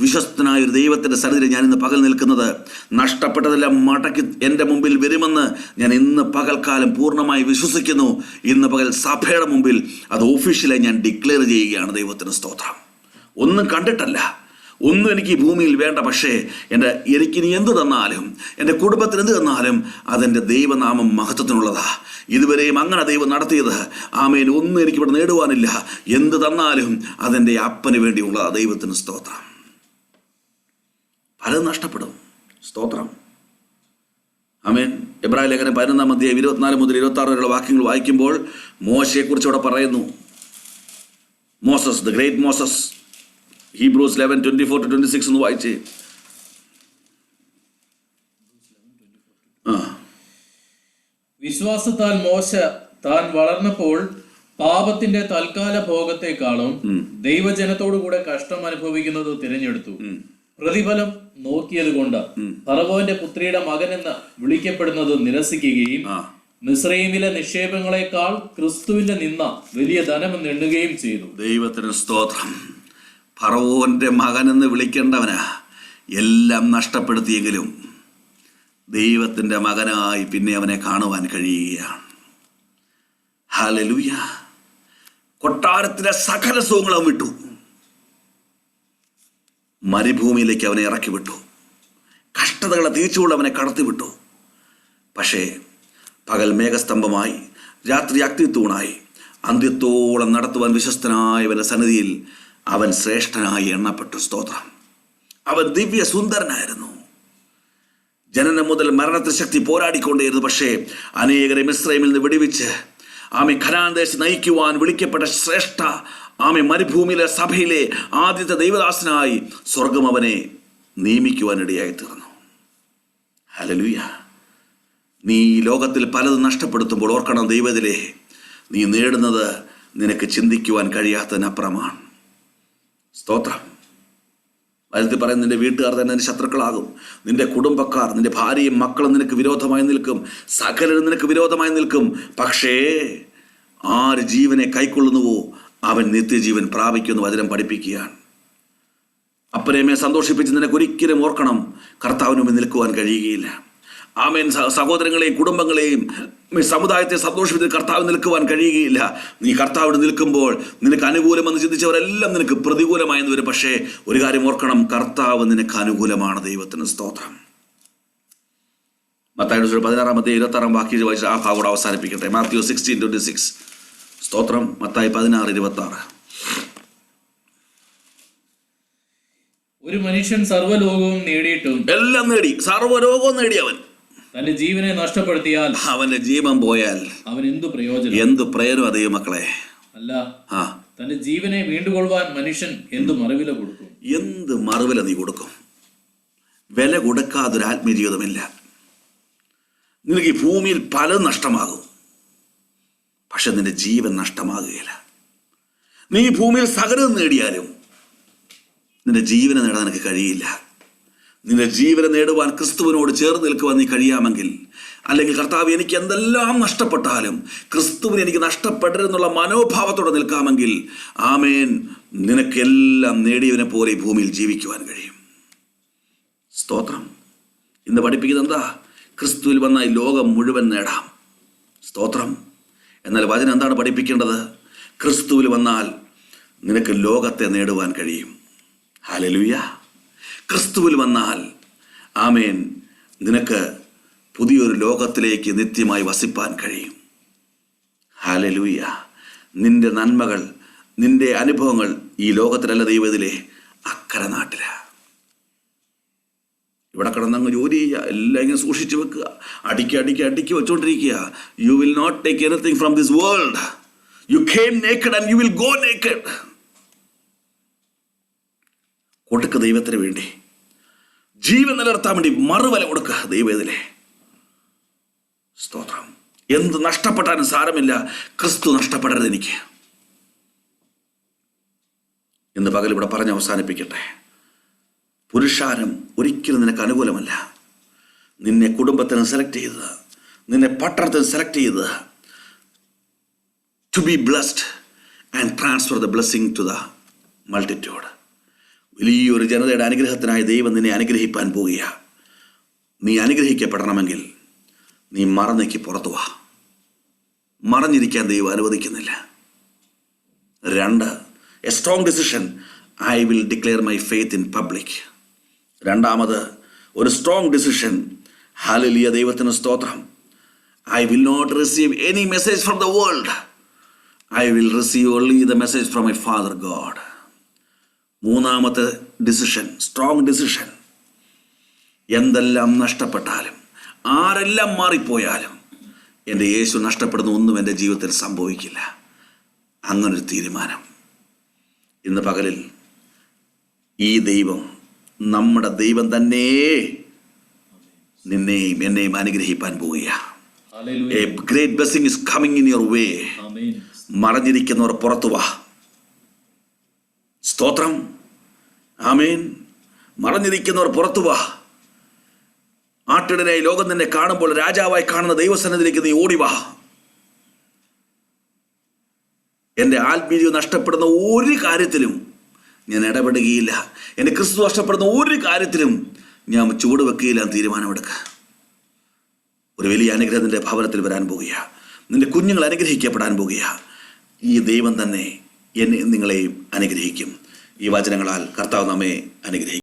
വിശ്വസ്തനായ ഒരു ദൈവത്തിൻ്റെ സന്നിധിയിൽ ഞാൻ ഇന്ന് പകൽ നിൽക്കുന്നത്. നഷ്ടപ്പെട്ടതെല്ലാം മടക്കി എൻ്റെ മുമ്പിൽ വരുമെന്ന് ഞാൻ ഇന്ന് പകൽക്കാലം പൂർണ്ണമായി വിശ്വസിക്കുന്നു. ഇന്ന് പകൽ സഭയുടെ മുമ്പിൽ അത് ഒഫീഷ്യലായി ഞാൻ ഡിക്ലെയർ ചെയ്യുകയാണ്. ദൈവത്തിന് സ്തോത്രം. ഒന്നും കണ്ടിട്ടല്ല, ഒന്നും എനിക്ക് ഈ ഭൂമിയിൽ വേണ്ട. പക്ഷേ എനിക്കിനി എന്ത് തന്നാലും, എൻ്റെ കുടുംബത്തിന് എന്ത് തന്നാലും അതെൻ്റെ ദൈവനാമം മഹത്വത്തിനുള്ളതാ. ഇതുവരെയും അങ്ങനെ ദൈവം നടത്തിയത്. ആമേൻ. ഒന്നും എനിക്കിവിടെ നേടുവാനില്ല. എന്ത് തന്നാലും അതെൻ്റെ അപ്പന് വേണ്ടിയുള്ളതാ. ദൈവത്തിന് സ്തോത്രം. പലതും നഷ്ടപ്പെടും. സ്തോത്രം. ആമേൻ. എബ്രായ ലേഖനം 11-ാം അധ്യായം 24 മുതൽ 26 വരെയുള്ള വാക്യങ്ങൾ വായിക്കുമ്പോൾ മോശയെക്കുറിച്ച് അവിടെ പറയുന്നു. Moses, the great Moses. Hebrews 11:24-26 ഒന്ന് വായിച്ചേ. വിശ്വാസത്താൽ മോശ താൻ വളർന്നപ്പോൾ പാപത്തിന്റെ തൽക്കാല ഭോഗത്തെക്കാളും ദൈവജനത്തോടുകൂടെ കഷ്ടം അനുഭവിക്കുന്നത് തിരഞ്ഞെടുത്തു. പ്രതിഫലം നോക്കിയത് കൊണ്ട് ഫറവോന്റെ പുത്രിയുടെ മകനെന്ന് വിളിക്കപ്പെടുന്നത് നിരസിക്കുകയും മിസ്രയീമിലെ നിക്ഷേപങ്ങളെക്കാൾ ക്രിസ്തുവിന്റെ നിന്ന വലിയ ധനമെന്ന് എണ്ണുകയും ചെയ്തു. ദൈവത്തിന് സ്തോത്രം. ഫറവോന്റെ മകനെന്ന് വിളിക്കേണ്ടവനാ എല്ലാം നഷ്ടപ്പെടുത്തിയെങ്കിലും ദൈവത്തിൻ്റെ മകനായി പിന്നെ അവനെ കാണുവാൻ കഴിയുകയാണ്. ഹല്ലേലൂയ. കൊട്ടാരത്തിലെ സകല സുഖങ്ങളും വിട്ടു, മരുഭൂമിയിലേക്ക് അവനെ ഇറക്കി വിട്ടു, കഷ്ടതകളെ തീർച്ചുകൊണ്ട് അവനെ കടത്തിവിട്ടു. പക്ഷേ പകൽ മേഘസ്തംഭമായി, രാത്രി അഗ്നിത്തൂണായി അന്ത്യത്തോളം നടത്തുവാൻ വിശ്വസ്തനായവന്റെ സന്നിധിയിൽ അവൻ ശ്രേഷ്ഠനായി എണ്ണപ്പെട്ടു. സ്തോത്രം. അവൻ ദിവ്യ സുന്ദരനായിരുന്നു. ജനനം മുതൽ മരണത്തിന് ശക്തി പോരാടിക്കൊണ്ടേയിരുന്നു. പക്ഷേ അനേകരെ മിസ്രയീമിൽ നിന്ന് വിടുവിച്ച് ആമെ ഖനാൻ ദേശത്ത് നയിക്കുവാൻ വിളിക്കപ്പെട്ട ശ്രേഷ്ഠ മരുഭൂമിയിലെ സഭയിലെ ആദ്യത്തെ ദൈവദാസനായി സ്വർഗം അവനെ നിയമിക്കുവാനിടയായി തീർന്നു. ഹല്ലേലൂയ. നീ ലോകത്തിൽ പലതും നഷ്ടപ്പെടുത്തുമ്പോൾ ഓർക്കണം, ദൈവത്തിലെ നീ നേടുന്നത് നിനക്ക് ചിന്തിക്കുവാൻ കഴിയാത്തതിനപ്പുറമാണ്. സ്തോത്രം. വചനത്തിൽ പറയുന്നത് നിന്റെ വീട്ടുകാർ തന്നെ നിന്റെ ശത്രുക്കളാകും. നിന്റെ കുടുംബക്കാർ, നിന്റെ ഭാര്യയും മക്കളും നിനക്ക് വിരോധമായി നിൽക്കും. സകലരും നിനക്ക് വിരോധമായി നിൽക്കും. പക്ഷേ ആര് ജീവനെ കൈക്കൊള്ളുന്നുവോ അവൻ നിത്യജീവൻ പ്രാപിക്കുമെന്ന് വചനം പഠിപ്പിക്കുകയാണ്. അപ്പനെയുമേ സന്തോഷിപ്പിച്ച് നിനക്ക് ഒരിക്കലും ഓർക്കണം, കർത്താവിന് മുമ്പിൽ നിൽക്കുവാൻ കഴിയുകയില്ല. ആമേൻ. സഹോദരങ്ങളെയും കുടുംബങ്ങളെയും സമുദായത്തെ സന്തോഷിപ്പിച്ച് കർത്താവ് നിൽക്കുവാൻ കഴിയുകയില്ല. നീ കർത്താവിന് നിൽക്കുമ്പോൾ നിനക്ക് അനുകൂലമെന്ന് ചിന്തിച്ചവരെല്ലാം നിനക്ക് പ്രതികൂലമായെന്ന് വരും. പക്ഷേ ഒരു കാര്യം ഓർക്കണം, കർത്താവ് നിനക്ക് അനുകൂലമാണ്. ദൈവത്തിന് സ്തോത്രം. മത്തായിയുടെ 16-26 വാക്യം വായിച്ച് ആ ഭാഗം അവസാനിപ്പിക്കട്ടെ. മാത്യു 16:26. സ്തോത്രം. മത്തായി 16:26. ഒരു മനുഷ്യൻ സർവ്വലോകവും നേടിയിട്ടും എല്ലാം നേടി, സർവ്വലോകവും നേടിയവൻ തന്റെ ജീവനെ നഷ്ടപ്പെടുത്തിയാൽ, അവന്റെ ജീവൻ പോയാൽ അവൻ എന്തു പ്രയോജനം? എന്ത് പ്രയോജനം അതേ മക്കളെ? അല്ല, തന്റെ ജീവനെ വീണ്ടുകൊള്ളുവാൻ മനുഷ്യൻ എന്ത് മറുവില കൊടുക്കും? എന്ത് മറുവില നീ കൊടുക്കും? വില കൊടുക്കാതൊരു ആത്മീയജീവിതമില്ല. നിനക്ക് ഈ ഭൂമിയിൽ പലതും നഷ്ടമാകും, പക്ഷെ നിന്റെ ജീവൻ നഷ്ടമാകുകയില്ല. നീ ഈ ഭൂമിയിൽ സകലം നേടിയാലും നിന്റെ ജീവനെ നേടാൻ നിനക്ക് കഴിയില്ല. നിന്റെ ജീവനെ നേടുവാൻ ക്രിസ്തുവിനോട് ചേർന്ന് നിൽക്കുവാൻ നീ കഴിയാമെങ്കിൽ, അല്ലെങ്കിൽ കർത്താവ് എനിക്ക് എന്തെല്ലാം നഷ്ടപ്പെട്ടാലും ക്രിസ്തുവിനെ എനിക്ക് നഷ്ടപ്പെടരുന്നുള്ള മനോഭാവത്തോടെ നിൽക്കാമെങ്കിൽ, ആമേൻ, നിനക്കെല്ലാം നേടിയവനെ പോലെ ഈ ഭൂമിയിൽ ജീവിക്കുവാൻ കഴിയും. സ്തോത്രം. ഇന്ന് പഠിപ്പിക്കുന്നത് എന്താ? ക്രിസ്തുവിൽ വന്ന ഈ ലോകം മുഴുവൻ നേടാം. സ്തോത്രം. എന്നാൽ വചനം എന്താണ് പഠിപ്പിക്കേണ്ടത്? ക്രിസ്തുവിൽ വന്നാൽ നിനക്ക് ലോകത്തെ നേടുവാൻ കഴിയും. ഹല്ലേലൂയ. ക്രിസ്തുവിൽ വന്നാൽ ആമേൻ, നിനക്ക് പുതിയൊരു ലോകത്തിലേക്ക് നിത്യമായി വസിപ്പാൻ കഴിയും. ഹല്ലേലൂയ. നിന്റെ നന്മകൾ, നിന്റെ അനുഭവങ്ങൾ ഈ ലോകത്തിലല്ല ദൈവത്തിലെ, അക്കരെ നാട്ടില. ഇവിടെ കിടന്നങ്ങ് ജോലി ചെയ്യുക, എല്ലാം ഇങ്ങനെ സൂക്ഷിച്ചു വെക്കുക, അടുക്കി വെച്ചോണ്ടിരിക്കുക. You will not take anything from this world. You came naked and you will go naked. കൊടുക്കുക ദൈവത്തിന് വേണ്ടി, ജീവൻ നിലനിർത്താൻ വേണ്ടി മറുവില കൊടുക്കുക ദൈവത്തിലെ. സ്തോത്രം. എന്ത് നഷ്ടപ്പെട്ടാലും സാരമില്ല, ക്രിസ്തു നഷ്ടപ്പെടരുത് എനിക്ക്. ഇന്ന് പകൽ ഇവിടെ പറഞ്ഞ് അവസാനിപ്പിക്കട്ടെ. പുരുഷാരം ഒരിക്കലും നിനക്ക് അനുകൂലമല്ല. നിന്നെ കുടുംബത്തിന് സെലക്ട് ചെയ്തത്, നിന്നെ പട്ടണത്തിന് സെലക്ട് ചെയ്തത് to be blessed and transfer the blessing to the multitude. വലിയൊരു ജനതയുടെ അനുഗ്രഹത്തിനായി ദൈവം നിന്നെ അനുഗ്രഹിപ്പാൻ പോവുക. നീ അനുഗ്രഹിക്കപ്പെടണമെങ്കിൽ നീ മറന്നേക്ക് പുറത്തു വാ. മറഞ്ഞിരിക്കാൻ ദൈവം അനുവദിക്കുന്നില്ല. 2, a strong decision, I will declare my faith in public. രണ്ടാമത് ഒരു സ്ട്രോങ് ഡിസിഷൻ, ഹല്ലേലൂയ, ദൈവത്തിന് സ്തോത്രം, I will not receive any message from the world. I will receive only the message from my father God. മൂന്നാമത്തെ decision, strong decision, എന്തെല്ലാം നഷ്ടപ്പെട്ടാലും ആരെല്ലാം മാറിപ്പോയാലും എൻ്റെ യേശു നഷ്ടപ്പെടുന്ന ഒന്നും എൻ്റെ ജീവിതത്തിൽ സംഭവിക്കില്ല. അങ്ങനൊരു തീരുമാനം. ഇന്ന് പകലിൽ ഈ ദൈവം, നമ്മുടെ ദൈവം തന്നെ നിന്നെയും എന്നെയും അനുഗ്രഹിപ്പാൻ പോവുകയാണ്. Hallelujah. A great blessing is coming in your way. ആമേൻ. മറഞ്ഞിരിക്കുന്നവർ പുറത്തു വാ. സ്തോത്രം. ആമേൻ. മറഞ്ഞിരിക്കുന്നവർ പുറത്തു വാ. ആട്ടിടനായി ലോകം നിന്നെ കാണുമ്പോൾ രാജാവായി കാണുന്ന ദൈവസന്നിധിയിലേക്ക് നീ ഓടിവാ. എൻ്റെ ആത്മീയ നഷ്ടപ്പെടുന്ന ഒരു കാര്യത്തിലും ഞാൻ ഇടപെടുകയില്ല. എൻ്റെ ക്രിസ്തു നഷ്ടപ്പെടുന്ന ഒരു കാര്യത്തിലും ഞാൻ ചുവട് വെക്കുകയില്ല. തീരുമാനമെടുക്കുക. ഒരു വലിയ അനുഗ്രഹത്തിൻ്റെ ഭവനത്തിൽ വരാൻ പോകുക. നിന്റെ കുഞ്ഞുങ്ങൾ അനുഗ്രഹിക്കപ്പെടാൻ പോകുക. ഈ ദൈവം തന്നെ എന്നെ നിങ്ങളെയും അനുഗ്രഹിക്കും. ഈ വചനങ്ങളാൽ കർത്താവ് നമ്മെ അനുഗ്രഹിക്കും.